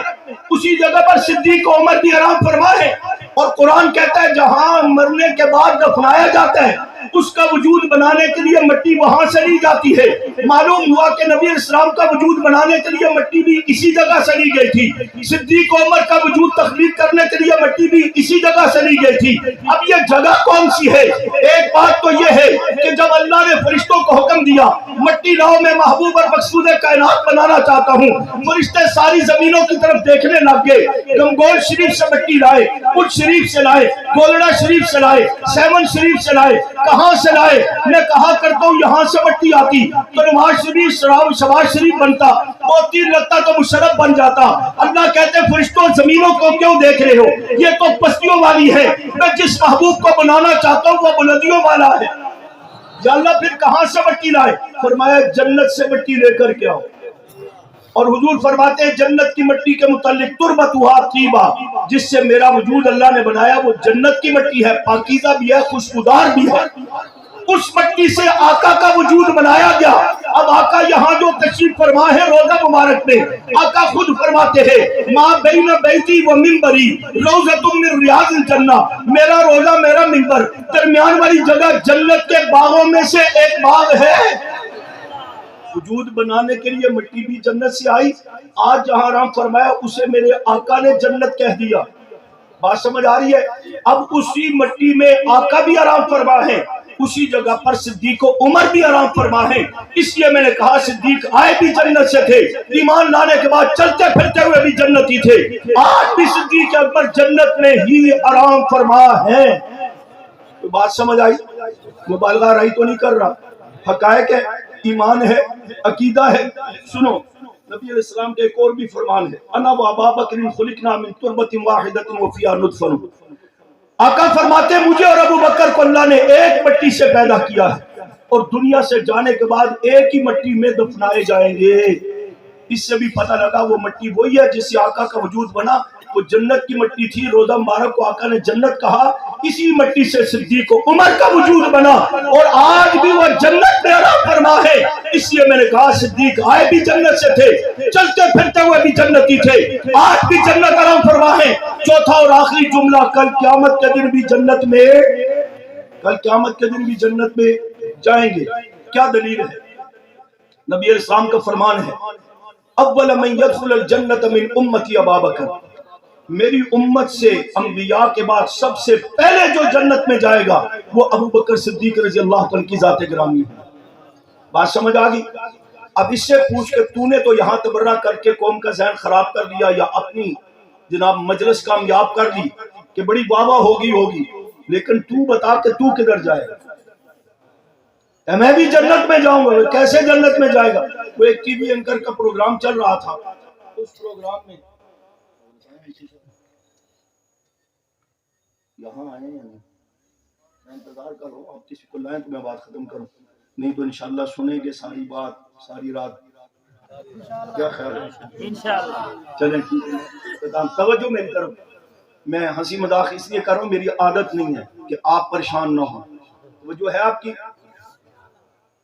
اسی جگہ پر صدیق و عمر بھی آرام فرمائے، اور قرآن کہتا ہے جہاں مرنے کے بعد دفنایا جاتا ہے اس کا وجود بنانے کے لیے مٹی وہاں سے لی جاتی ہے۔ معلوم ہوا کہ نبی علیہ السلام کا وجود بنانے کے لیے مٹی بھی اسی جگہ سے لی گئی تھی، صدیق و عمر کا وجود تخلیق کرنے کے لیے مٹی بھی اسی جگہ سے لی گئی تھی۔ اب یہ جگہ کون سی ہے؟ ایک بات تو یہ ہے کہ جب اللہ نے فرشتوں کو حکم دیا مٹی لاؤ میں محبوب اور مقصود کائنات بنانا چاہتا ہوں، فرشتے ساری زمینوں کی طرف دیکھنے لگ گئے، گنگول شریف سے مٹی لائے، اٹھ شریف سے لائے، گولڑا شریف سے لائے، سیون شریف سے لائے، کہاں سے لائے؟ میں کہا کرتا ہوں یہاں سے مٹی آتی تو نواز شریف شباز شریف بنتا، وہ تیر لگتا تو مشرف بن جاتا۔ اللہ کہتے فرشتوں زمینوں کو کیوں دیکھ رہے ہو، یہ تو پستیوں والی ہے، میں جس محبوب کو بنانا چاہتا ہوں وہ بلندیوں والا ہے۔ یا اللہ پھر کہاں سے مٹی لائے؟ فرمایا جنت سے مٹی لے کر کے آؤ۔ اور حضور فرماتے ہیں جنت کی مٹی کے متعلق تربتھا طیبہ، جس سے میرا وجود اللہ نے بنایا وہ جنت کی مٹی ہے، پاکیزہ بھی ہے، خوشبودار بھی ہے۔ اس مٹی سے آقا کا وجود بنایا گیا۔ اب آقا یہاں جو تشریف فرما ہے روزہ مبارک میں، آقا خود فرماتے ہیں ما بین بیتی و منبری روضۃ من ریاض الجنہ، میرا روزہ میرا منبر درمیان والی جگہ جنت کے باغوں میں سے ایک باغ ہے۔ وجود بنانے کے لیے مٹی بھی جنت سے آئی، آج جہاں آرام فرمایا اسے میرے آقا نے جنت کہہ دیا۔ بات سمجھ آ رہی ہے؟ اب اسی مٹی میں آقا بھی آرام فرما ہے، اسی جگہ پر صدیق و عمر بھی آرام فرما ہے۔ اس لیے میں نے کہا صدیق آئے بھی جنت سے تھے، ایمان لانے کے بعد چلتے پھرتے ہوئے بھی جنتی تھے، آج بھی صدیق اکبر جنت میں ہی آرام فرما ہے۔ تو بات سمجھ آئی؟ مبالغہ رائی تو نہیں کر رہا، حقائق ہے، ایمان ہے، عقیدہ ہے۔ سنو نبی علیہ السلام کے ایک اور بھی فرمان ہے انا و ابا بکر خلقنا من تربۃ واحدۃ وفیہا نطفہ۔ آقا فرماتے مجھے اور ابو بکر کو اللہ نے ایک مٹی سے پیدا کیا ہے اور دنیا سے جانے کے بعد ایک ہی مٹی میں دفنائے جائیں گے۔ اس سے بھی پتہ لگا وہ مٹی وہی ہے جس سے آقا کا وجود بنا، وہ جنت کی مٹی تھی۔ روزہ مبارک کو آقا نے جنت کہا، اسی مٹی سے صدیق و عمر کا وجود بنا اور آج بھی وہ جنت میں آرام فرما ہے۔ اس لیے میں نے کہا صدیق آئے بھی جنت سے تھے، چلتے پھرتے ہوئے بھی جنتی تھے، آج بھی جنت آرام فرما ہے۔ چوتھا اور آخری جملہ، کل قیامت کے دن بھی جنت میں، کل قیامت کے دن بھی جنت میں جائیں گے۔ کیا دلیل ہے؟ نبی علیہ السلام کا فرمان ہے اول من يدخل الجنت من امتی ابا بکر، میری امت سے انبیاء کے بعد سب سے پہلے جو جنت میں جائے گا وہ ابو بکر صدیق رضی اللہ عنہ کی ذات گرامی ہے۔ بات سمجھ آگئی؟ اب اس سے پوچھ کہ تو نے تو یہاں تبرہ کر کے قوم کا ذہن خراب کر لیا یا اپنی جناب مجلس کامیاب کر لی کہ بڑی واہ واہ ہوگی، لیکن تو بتا کہ تو کدھر جائے گا؟ میں بھی جنت میں جاؤں گا۔ کیسے جنت میں جائے گا؟ وہ ایک ٹی وی اینکر کا پروگرام چل رہا تھا، اس پروگرام میں یہاں آئے ہیں، میں انتظار کر رہا ہوں، آپ کسی کو لائیں تو میں بات ختم کروں، نہیں تو انشاءاللہ سنیں گے ساری بات ساری رات۔ کیا خیال ہے؟ انشاءاللہ چلیں ٹھیک ہے، توجہ میری طرف۔ میں ہنسی مذاق اس لیے کر رہا ہوں، میری عادت نہیں ہے کہ آپ پریشان نہ ہوں، وہ جو ہے آپ کی۔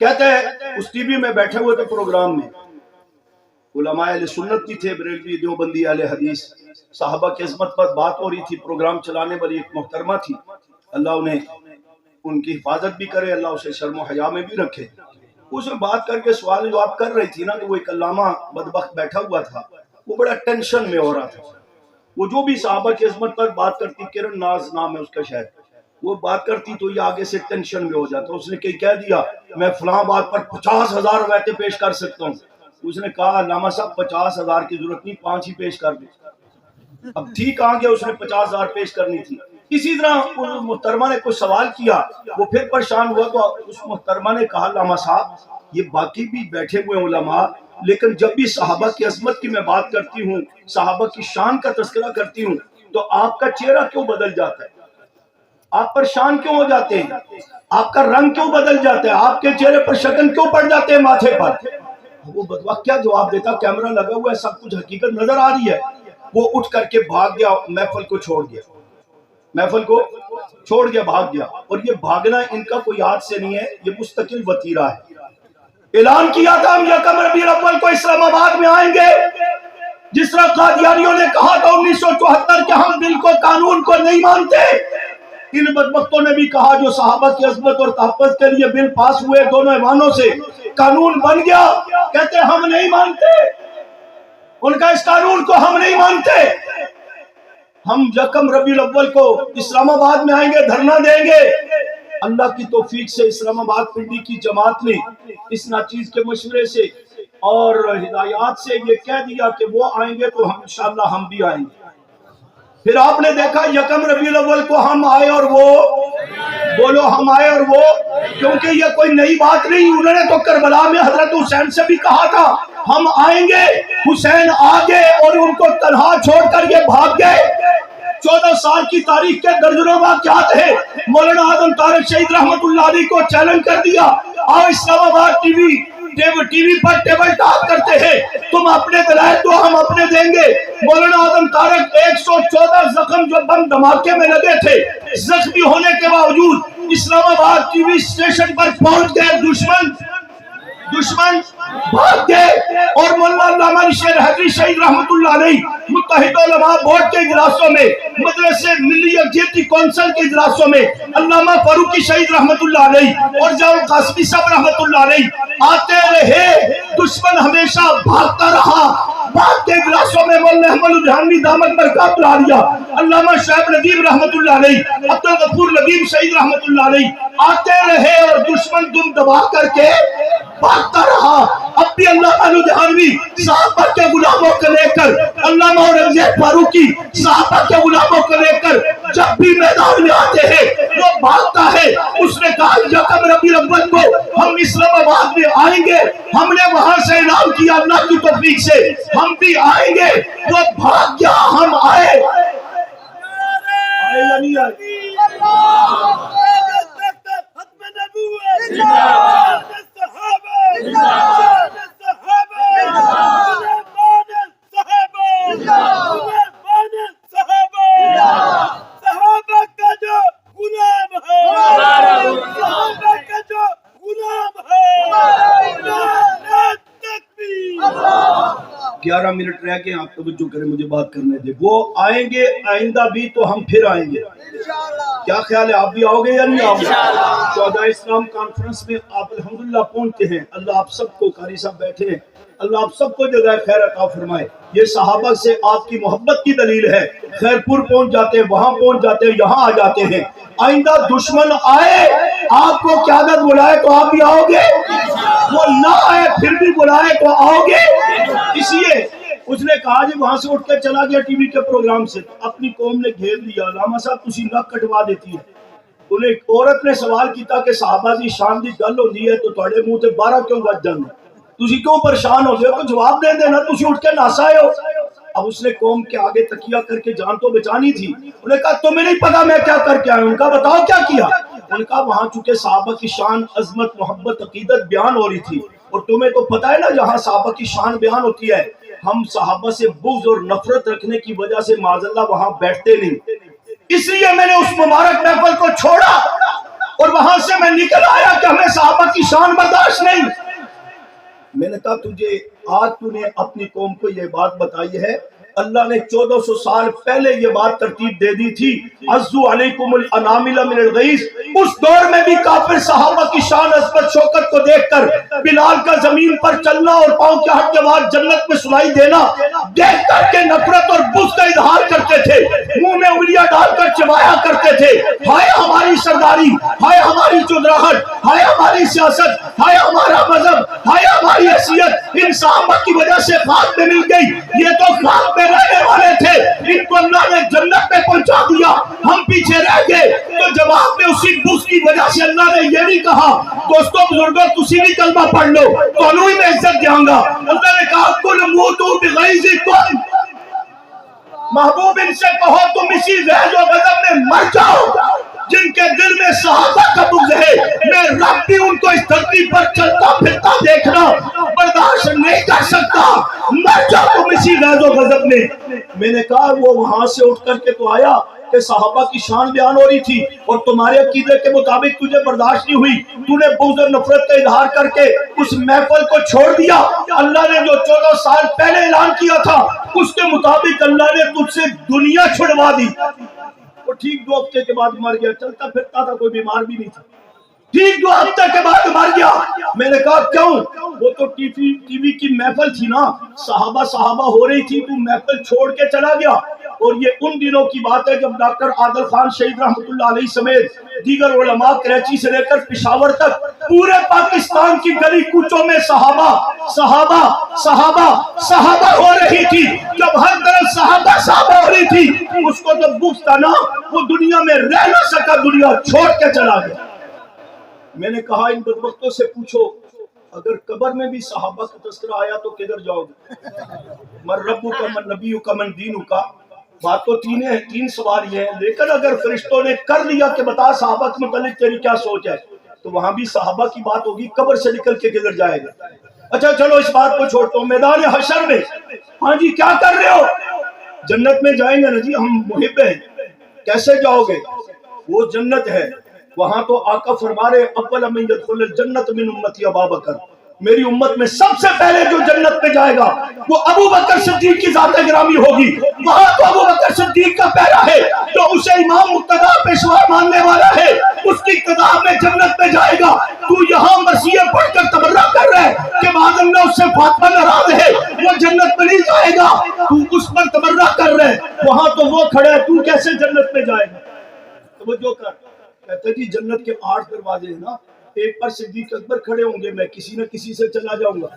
کہتے ہیں اس ٹی وی میں بیٹھے ہوئے تھے پروگرام میں، علماء اہل سنت بھی تھے، بریلوی دیوبندی اہل حدیث، صحابہ کی عظمت پر بات ہو رہی تھی، پروگرام چلانے والی ایک محترمہ تھی، اللہ انہیں ان کی حفاظت بھی کرے، اللہ اسے شرم و حیا میں بھی رکھے۔ اس میں بات کر کے سوال جواب کر رہی تھی نا، تو وہ ایک علامہ بدبخت بیٹھا ہوا تھا، وہ بڑا ٹینشن میں ہو رہا تھا. وہ جو بھی صحابہ کی عظمت پر بات کرتی، کرن ناز نام ہے اس کا شاید، وہ بات کرتی تو یہ آگے سے ٹینشن میں ہو جاتا. اس نے کہہ دیا میں فلاں بات پر 50,000 روایتیں پیش کر سکتا ہوں. اس نے کہا علامہ صاحب 50,000 کی ضرورت نہیں، 5 ہی پیش کر دیں. اب ٹھیک آ گیا، اس نے 50,000 پیش کرنی تھی. اسی طرح اس محترمہ نے کوئی سوال کیا، وہ پھر پریشان ہوا تو اس محترمہ نے کہا علامہ صاحب یہ باقی بھی بیٹھے ہوئے علماء، لیکن جب بھی صحابہ کی عظمت کی میں بات کرتی ہوں، صحابہ کی شان کا تذکرہ کرتی ہوں، تو آپ کا چہرہ کیوں بدل جاتا ہے؟ آپ پریشان کیوں ہو جاتے ہیں؟ آپ کا رنگ کیوں بدل جاتا ہے؟ آپ کے چہرے پر شکن کیوں پڑ جاتے ہیں ماتھے پر؟ وہ بدبخت کیا جواب دیتا؟ کیمرہ لگا ہوا ہے، سب کچھ حقیقت نظر آ رہی ہے. وہ اٹھ کر کے بھاگ گیا، محفل کو چھوڑ گیا، محفل کو چھوڑ گیا، بھاگ گیا. اور یہ بھاگنا ان کا کوئی یاد سے نہیں ہے، یہ مستقل وتیرہ ہے. اعلان کیا تھا ہم یکم ربیع الاول کو اسلام آباد میں آئیں گے، جس طرح قادیانیوں نے کہا تھا 1974 کہ ہم دل کو قانون کو نہیں مانتے. ان بدبختوں نے بھی کہا جو صحابہ کی عظمت اور تحفظ کے لیے بل پاس ہوئے دونوں ایوانوں سے، قانون بن گیا، کہتے ہم نہیں مانتے، ان کا اس قانون کو ہم نہیں مانتے. ہم یکم ربیع الاول کو اسلام آباد میں آئیں گے، دھرنا دیں گے. اللہ کی توفیق سے اسلام آباد پنڈی کی جماعت نے اس ناچیز کے مشورے سے اور ہدایات سے یہ کہہ دیا کہ وہ آئیں گے تو انشاءاللہ ہم بھی آئیں گے. پھر آپ نے دیکھا یکم ربیع الاول کو ہم آئے اور وہ، بولو ہم آئے اور وہ، کیونکہ یہ کوئی نئی بات نہیں. انہوں نے تو کربلا میں حضرت حسین سے بھی کہا تھا ہم آئیں گے. حسین آگے اور ان کو تنہا چھوڑ کر یہ بھاگ گئے. 14 سال کی تاریخ کے درجنوں واقعات ہیں. مولانا اعظم طارق شہید رحمت اللہ علیہ کو چیلنج کر دیا، آؤ اسلام آباد ٹی وی پر ٹیبل ٹاک کرتے ہیں، تم اپنے دلائل تو ہم اپنے دیں گے. مولانا اعظم طارق 114 زخم جو بم دھماکے میں لگے تھے، زخمی ہونے کے باوجود اسلام آباد ٹی وی اسٹیشن پر پہنچ گئے. دشمن بھاگ گئے. اور مولانا علامہ شیر حیدری شہید رحمت اللہ علیہ متحد علماء بورڈ کے اجلاسوں میں، مدرسے ملی یکجہتی کونسل کے اجلاسوں میں علامہ فاروقی شہید رحمت اللہ علیہ اور جاؤ قاسمی صاحب رحمت اللہ علیہ آتے رہے. دشمن ہمیشہ بھاگتا رہا. بعد کے اجلاسوں میں مولانا احمد الجہانوی دامت برکات العالیہ، علامہ شعیب ندیم رحمت اللہ علیہ، عبدالغفور ندیم شہید رحمت اللہ علیہ آتے رہے اور دشمن دم دبا کر کے بھاگتا رہا. اب بھی علامہ الجہانوی صحابہ کے غلاموں کو لے کر، علامہ اورنگزیب فاروقی صحابہ کے غلاموں کو لے کر جب بھی میدان میں آتے ہیں وہ بھاگتا ہے. اس نے کہا یکم ربیع الاول کو ہم اسلام آباد میں آئیں گے. ہم نے وہاں سے اعلان کیا اللہ کی توفیق سے ہم بھی آئیں گے. وہ بھاگ گیا، ہم آئے. آئے یا نہیں آئے؟ گیارہ منٹ رہ گئے، آپ توجہ کریں، مجھے بات کرنے دیں. وہ آئیں گے، آئندہ بھی تو ہم پھر آئیں گے. کیا خیال ہے آپ بھی آؤ گے یا نہیں آؤ گے؟ 14 اسلام کانفرنس میں آپ الحمدللہ پہنچتے ہیں. اللہ آپ سب کو، قاری صاحب بیٹھے ہیں، اللہ آپ سب کو جزائے خیر عطا فرمائے. یہ صحابہ سے آپ کی محبت کی دلیل ہے. خیر پور پہنچ جاتے ہیں، وہاں پہنچ جاتے ہیں، یہاں آ جاتے ہیں. آئندہ دشمن آئے، آپ کو قیادت بلائے تو آپ بھی آؤ گے، وہ نہ آئے پھر بھی بلائے تو آؤ گے. اس لیے اس نے کہا جی وہاں سے اٹھ کے چلا گیا ٹی وی کے پروگرام سے. اپنی قوم نے گھیر لیا، علامہ صاحب تسی نک کٹوا دیتی ہے. انہیں ایک عورت نے سوال کیتا کہ صحابہ دی شان دی گل ہوندی ہے تو تواڈے منہ تے 12 کیوں بج جاندے، تسی کیوں پریشان ہو گئے؟ تو جواب دے دینا، تسی اٹھ کے ناس آئے ہو. اب اس نے قوم کے آگے تکیہ کر کے جان تو بچانی تھی. انہوں نے کہا تمہیں نہیں پتا میں کیا کر کے آیا ہوں. ان کا بتاؤ کیا کیا. ان کا وہاں چونکہ صحابہ کی شان، عظمت، محبت، عقیدت بیان ہو رہی تھی، اور تمہیں تو پتا ہے نا جہاں صحابہ کی شان بیان ہوتی ہے ہم صحابہ سے بغض اور نفرت رکھنے کی وجہ سے معاذ اللہ وہاں بیٹھتے نہیں. اس لیے میں نے اس مبارک محفل کو چھوڑا اور وہاں سے میں نکل آیا کہ ہمیں صحابہ کی شان برداشت نہیں. میں نے کہا تجھے آج تو نے اپنی قوم کو یہ بات بتائی ہے، اللہ نے 1400 سال پہلے یہ بات ترتیب دے دی تھی، عزو علیکم الانامل من الغیظ۔ اس دور میں بھی کافر صحابہ کی شان عظمت شوکت کو دیکھ کر بلال کا زمین پر چلنا اور پاؤں کے ہٹ کے بعد جنت میں سنائی دینا دیکھ کر کے نفرت اور بغض کا اظہار کرتے تھے، منہ میں انگلیاں ڈال کر چبایا کرتے تھے، ہائے ہماری سرداری، ہائے ہماری چودراہٹ، ہائے ہماری سیاست، ہائے ہمارا مذہب، ہائے ہماری حیثیت ان صحابہ کی وجہ سے خاک میں مل گئی، یہ تو خاک میں رہنے والے تھے، ان کو اللہ نے جنت میں پہنچا دیا، ہم پیچھے رہ گئے۔ تو جواب میں اسی بغض کی وجہ سے اللہ نے یہ نہیں کہا دوستو بزرگوں تسی بھی کلمہ پڑھ لو تو انہوں ہی میں عزت دیاں گا، اللہ نے کہا کل موتو بغیظکم، محبوب ان سے کہو تم اسی غیظ و غضب میں مر جاؤ جن کے دل میں صحابہ کا بغض ہے، میں رب بھی ان کو اس دھرتی پر چلتا پھرتا دیکھنا برداشت نہیں کر سکتا، مر جاؤ تم اسی غیظ و غضب میں۔ میں نے کہا وہ وہاں سے اٹھ کر کے تو آیا کہ صحابہ کی شان بیان ہو رہی تھی اور تمہارے عقیدے کے مطابق تجھے برداشت نہیں ہوئی، تو نے بغض اور نفرت کا اظہار کر کے اس محفل کو چھوڑ دیا۔ اللہ نے جو 14 سال پہلے اعلان کیا تھا اس کے مطابق اللہ نے تجھ سے دنیا چھڑوا دی۔ وہ ٹھیک 2 ہفتے کے بعد مر گیا، چلتا پھرتا تھا، کوئی بیمار بھی نہیں تھا، ٹھیک 2 ہفتے کے بعد مر گیا۔ میں نے کہا کیوں؟ وہ تو ٹی وی کی محفل تھی نا، صحابہ ہو رہی تھی، تو محفل چھوڑ کے چلا گیا۔ اور یہ ان دنوں کی بات ہے جب ڈاکٹر عادل خان شہید رحمۃ اللہ علیہ سمیت دیگر علماء کراچی سے لے کر پشاور تک پورے پاکستان کی گلی کوچوں میں صحابہ ہو رہی تھی۔ جب ہر طرف صحابہ ہو رہی تھی، اس کو تو بغض تھا نا، وہ دنیا میں رہ نہ سکا، دنیا چھوڑ کے چلا گیا۔ میں نے کہا ان بدبختوں سے پوچھو اگر قبر میں بھی صحابہ کا تذکرہ آیا تو کدھر جاؤ گے؟ من ربک من نبیک من دینک، بات تو تین سوال یہ ہے، لیکن اگر فرشتوں نے کر لیا کہ بتا صحابہ کے متعلق تیری کیا سوچ ہے تو وہاں بھی صحابہ کی بات ہوگی، قبر سے نکل کے کدھر جائے گا؟ اچھا چلو اس بات کو چھوڑتا ہوں، میدان حشر میں ہاں جی کیا کر رہے ہو؟ جنت میں جائیں گے نا جی، ہم محب ہیں، کیسے جاؤ گے؟ وہ جنت ہے، وہاں تو آقا فرما رہے اول من يدخل الجنت من امتی ابابکر، میری امت میں سب سے پہلے جو جنت میں جائے گا وہ ابو بکر صدیق کی ذات گرامی ہوگی۔ وہاں تو ابو بکر صدیق کا پیرا ہے جو اسے امام مقتدی پیشوا ماننے والا ہے، اس کی اقتداء میں جنت میں جائے گا۔ تو یہاں مرثیہ پڑھ کر تبرہ کر رہے کہ بعد اللہ اس سے فاطمہ ناراض ہے، وہ جنت میں نہیں جائے گا، تو اس پر تبرہ کر رہے، وہاں تو وہ کھڑے ہے، تو کیسے جنت میں جائے گا؟ توجہ کر، کہتے جی جنت کے 8 دروازے ہیں نا، ایک پر صدیق اکبر کھڑے ہوں گے، میں کسی نہ کسی سے چلا جاؤں گا۔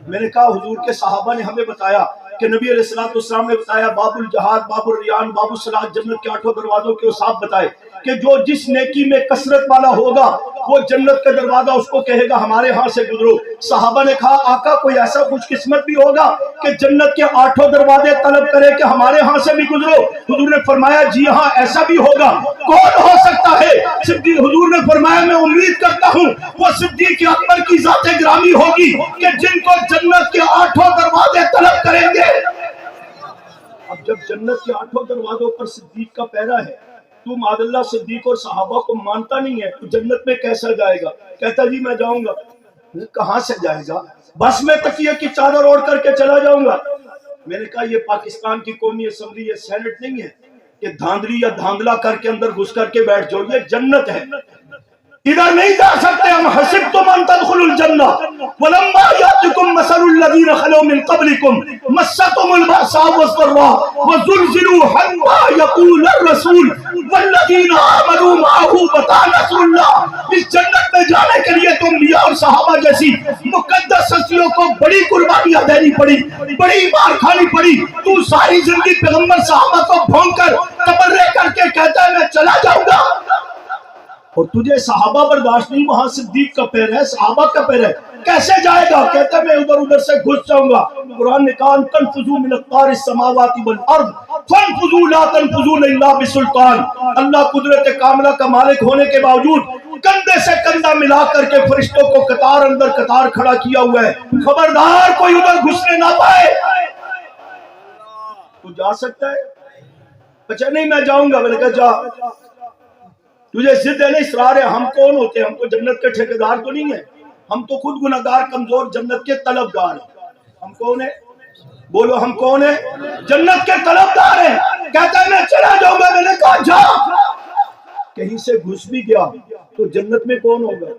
میں نے کہا حضور کے صحابہ نے ہمیں بتایا کہ نبی علیہ السلام نے بتایا باب الجہاد، باب الریان، باب الصلاۃ، جنت کے 8 دروازوں کے اوصاف بتائے کہ جو جس نیکی میں کثرت والا ہوگا وہ جنت کا دروازہ اس کو کہے گا ہمارے ہاں سے گزرو۔ صحابہ نے کہا آقا کوئی ایسا خوش قسمت بھی ہوگا کہ جنت کے 8 دروازے طلب کرے کہ ہمارے ہاں سے بھی گزرو؟ حضور نے فرمایا جی ہاں ایسا بھی ہوگا۔ کون ہو سکتا ہے؟ صدیق۔ حضور نے فرمایا میں امید کرتا ہوں وہ صدیق اکبر کی ذات گرامی ہوگی کہ جن کو جنت کے 8 دروازے طلب کریں گے۔ اب جب جنت کے 8 دروازوں پر صدیق کا پہرا ہے، تو معاذاللہ صدیق اور صحابہ کو مانتا نہیں ہے، تو جنت میں کیسا جائے گا؟ کہتا جی میں جاؤں گا۔ کہاں سے جائے گا؟ بس میں تکیے کی چادر اوڑھ کر کے چلا جاؤں گا۔ میں نے کہا یہ پاکستان کی قومی اسمبلی یا سینٹ نہیں ہے کہ دھاندلی یا دھاندلا کر کے اندر گھس کر کے بیٹھ جاؤ، یہ جنت ہے، ادھر نہیں جا سکتے ہم۔ حسبتم ان تدخلوا الجنہ ولما یاتکم مثل الذین خلوا من قبلکم مستهم البأساء والضراء وزلزلوا حتى یقول الرسول والذین آمنوا معه متى نصر اللہ۔ اس جنت میں جانے کے لیے تو انبیاء اور صحابہ جیسی مقدس ہستیوں کو بڑی قربانیاں دینی پڑی، بڑی مار کھانی پڑی۔ تو ساری زندگی پیغمبر صحابہ کو بھونک کر تبرے کر کے کہتا ہے میں چلا جاؤں گا، اور تجھے صحابہ برداشت نہیں، وہاں صدیق کا پیر ہے، صحابہ کا پیر ہے، کیسے جائے گا؟ کہتا ہے میں ادھر سے گھس جاؤں گا۔ قرآن نے کہا تنفذوا من اقطار السماوات والارض فانفذوا لا تنفذون الا بسلطان۔ اللہ قدرت کاملہ کا مالک ہونے کے باوجود کندھے سے کندھا ملا کر کے فرشتوں کو قطار اندر قطار کھڑا کیا ہوا ہے، خبردار کوئی ادھر گھسنے نہ پائے۔ تو جا سکتا ہے؟ اچھا نہیں میں جاؤں گا۔ میں نے کہا جا، تجھے ضد ہے نا، اصرار ہے، ہم کون ہوتے ہیں؟ ہم کو جنت کے ٹھیکیدار تو نہیں ہیں، ہم تو خود گناہگار کمزور جنت کے طلبگار ہیں۔ ہم کون ہیں؟ بولو ہم کون ہیں؟ جنت کے طلبدار ہیں. کہتا ہے میں چلا جاؤں گا. میں نے کہا جا. کہیں سے گھس بھی گیا تو جنت میں کون ہوگا؟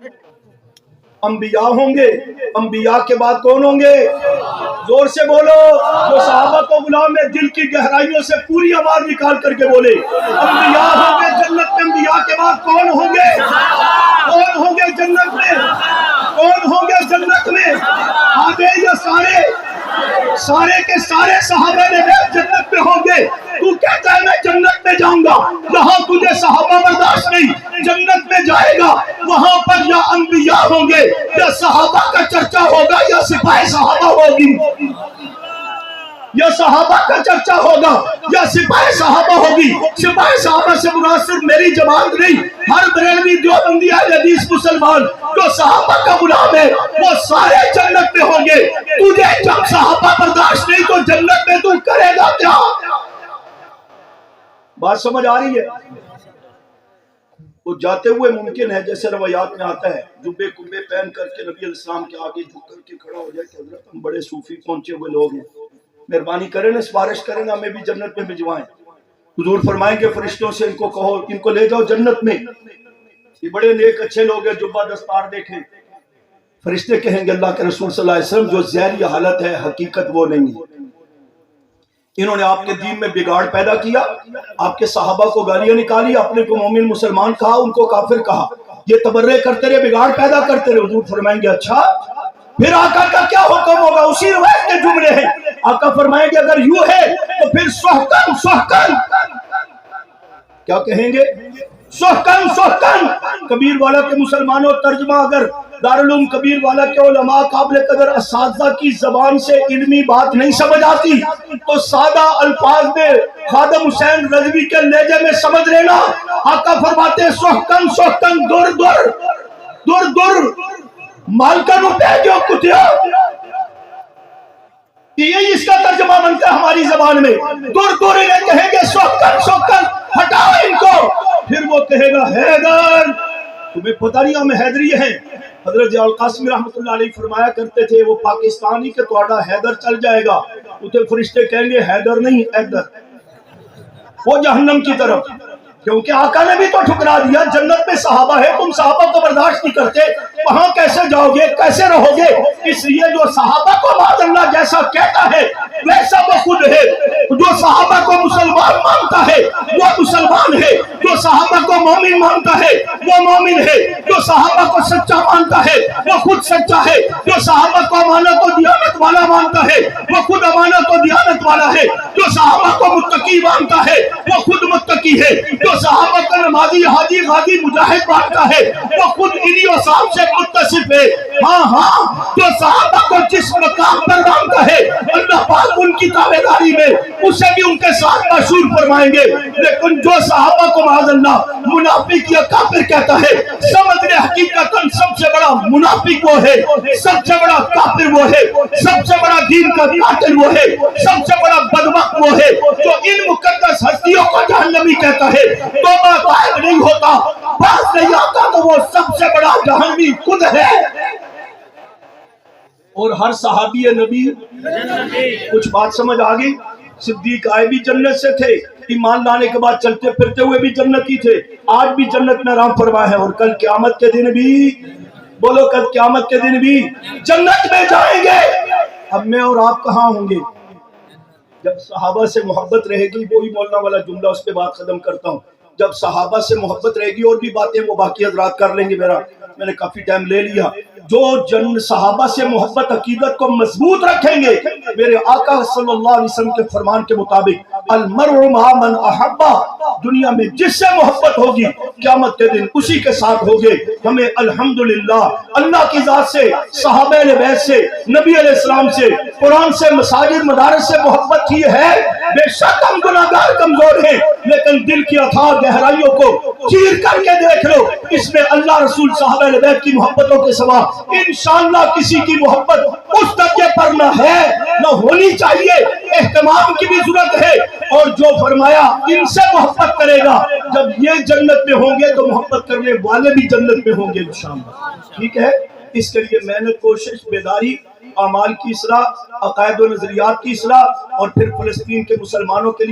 انبیاء ہوں گے. انبیاء کے بعد کون ہوں گے؟ زور سے بولو. جو صحابہ کو غلام میں دل کی گہرائیوں سے پوری آواز نکال کر کے بولے انبیاء ہوں گے جنت میں. انبیاء کے بعد کون ہوں گے؟ کون ہوں گے جنت میں؟ کون ہوں گے جنت میں؟ آدھے یا سارے؟ سارے کے سارے صحابہ نے جنت میں ہوں گے. تو کہتا ہے میں جنت میں جاؤں گا. وہاں تجھے صحابہ برداشت نہیں. جنت میں جائے گا وہاں پر یا انبیاء ہوں گے یا صحابہ کا چرچا ہوگا یا سپاہ صحابہ ہوگی. یا صحابہ کا چرچا ہوگا یا سپاہ صحابہ ہوگی. سپاہ صحابہ سے مراد صرف میری جماعت نہیں, ہر بریلوی دیوبندی اہل حدیث مسلمان جو صحابہ کا غلام ہے وہ سارے جنت میں ہوں گے. تجھے جب صحابہ برداشت نہیں تو جنت میں تو کرے گا کیا؟ بات سمجھ آ رہی ہے؟ وہ جاتے ہوئے ممکن ہے جیسے روایات میں آتا ہے جبے کبے پہن کر کے نبی علیہ السلام کے آگے جھک کر کے کھڑا ہو جائے کہ حضرت ہم بڑے صوفی پہنچے ہوئے لوگ ہیں, مہربانی کریں نا سفارش کریں نا ہمیں بھی جنت میں بھجوائیں. حضور فرمائیں گے فرشتوں سے ان کو کہو ان کو لے جاؤ جنت میں, یہ بڑے نیک اچھے لوگ ہیں جبہ دستار دیکھیں. فرشتے کہیں گے اللہ کے رسول صلی اللہ علیہ وسلم جو ظاہری حالت ہے حقیقت وہ نہیں ہے. انہوں نے آپ کے دین میں بگاڑ پیدا کیا, آپ کے صحابہ کو گالیاں نکالی, اپنے کو مومن مسلمان کہا, ان کو کافر کہا, یہ تبرئے کرتے رہے بگاڑ پیدا کرتے رہے. حضور فرمائیں گے اچھا پھر آقا کا کیا حکم ہوگا؟ اسی روایت کے جملے ہیں. آقا فرمائیں گے اگر یوں ہے تو پھر سحقن سحقن. کیا کہیں گے؟ سحقن سحقن. کبیر والا کے مسلمانوں ترجمہ اگر دارالعلوم کبیر والا کے علماء قابل قدر اساتذہ کی زبان سے علمی بات نہیں سمجھ آتی تو سادہ الفاظ میں خادم حسین رضوی کے لہجے میں سمجھ لینا. آقا فرماتے ہیں سحقن سحقن در در در در مالکا روپے جو کتیا. یہی اس کا ترجمہ بنتا ہے ہماری زبان میں. دور دور انہیں کہیں گے سحقن سحقن ہٹاؤ ان کو. پھر وہ کہے گا حیدر. تمہیں پتہ نہیں ہم حیدری ہیں. حضرت ضیاء القاسمی رحمۃ اللہ علیہ فرمایا کرتے تھے وہ پاکستانی کہ تھوڑا حیدر چل جائے گا. اسے فرشتے کہیں گے حیدر نہیں حیدر, وہ جہنم کی طرف. کیونکہ آقا نے بھی تو ٹھکرا دیا جنت میں صحابہ ہے, تم صحابہ کو برداشت نہیں کرتے, وہاں کیسے جاؤ گے کیسے رہو گے؟ اس لیے جو صحابہ کو معاذ اللہ جیسا کہتا ہے ویسا وہ خود ہے. جو صحابہ کو مسلمان مانتا ہے وہ مسلمان ہے, جو صحابہ کو مومن مانتا ہے وہ مومن ہے, جو صحابہ کو سچا مانتا ہے وہ خود سچا ہے, جو صحابہ کو امانت و دیانت والا مانتا ہے وہ خود امانت و دیانت والا ہے, جو صحابہ کو متقی مانتا ہے وہ خود متقی ہے, جو صحابہ کا نمازی حاجی غازی مجاہد مانتا ہے وہ خود انہی و صاحب سے متصف ہے. ہاں ہاں جو صحابہ کو جس مقام پر مانتا ہے اللہ پاک ان کی تابعداری میں اسے بھی ان کے ساتھ مشہور فرمائیں گے. لیکن جو صحابہ کو معاذ اللہ منافق یا کافر کہتا ہے سمجھ لے حقیقتاً سب سے بڑا منافق وہ ہے, سب سے بڑا کافر وہ ہے, سب سے بڑا دین کا قاتل وہ ہے, سب سے بڑا بدبخت وہ ہے جو ان مقدس ہستیوں کو جہنمی کہتا ہے. توبہ طائب نہیں ہوتا, باز نہیں آتا تو وہ سب سے بڑا جہنمی خود ہے. اور ہر صحابی نبی کچھ بات سمجھ آ گئی. صدیق آئے بھی جنت سے تھے, ایمان لانے کے بعد چلتے پھرتے ہوئے بھی جنتی تھے, آج بھی جنت میں آرام فرما ہے, اور کل قیامت کے دن بھی بولو کل قیامت کے دن بھی جنت میں جائیں گے. اب میں اور آپ کہاں ہوں گے؟ جب صحابہ سے محبت رہے گی, وہی مولانا والا جملہ اس پہ بات ختم کرتا ہوں, جب صحابہ سے محبت رہے گی اور بھی باتیں وہ باقی حضرات کر لیں گے, میں نے کافی ٹائم لے لیا. جو صحابہ سے محبت عقیدت کو مضبوط رکھیں گے میرے آقا صلی اللہ علیہ وسلم کے فرمان کے مطابق المرء مع من احبا, دنیا میں جس سے محبت ہوگی قیامت کے دن اسی کے ساتھ ہوگے. ہمیں الحمدللہ اللہ کی ذات سے, صحابہ اہل بیت سے, نبی علیہ السلام سے, قرآن سے, مساجد مدارس سے محبت کی ہے. بے شک ہم گناہگار کمزور ہیں لیکن دل کی اتھاہ گہرائیوں کو چیر کر کے دیکھ لو, اس میں اللہ رسول صحابہ اہل بیت کی محبتوں کے سوا انشاءاللہ کسی کی محبت اس درجے پر نہ ہے نہ ہونی چاہیے. اہتمام کی بھی ضرورت ہے, اور جو فرمایا ان سے محبت کرے گا جب یہ جنت میں ہوں گے تو محبت کرنے والے بھی جنت میں ہوں گے انشاءاللہ. ٹھیک ہے. اس کے لیے محنت، کوشش، بیداری، اعمال کی اصلاح، عقائد و نظریات کی اصلاح، اور پھر فلسطین کے مسلمانوں کے لیے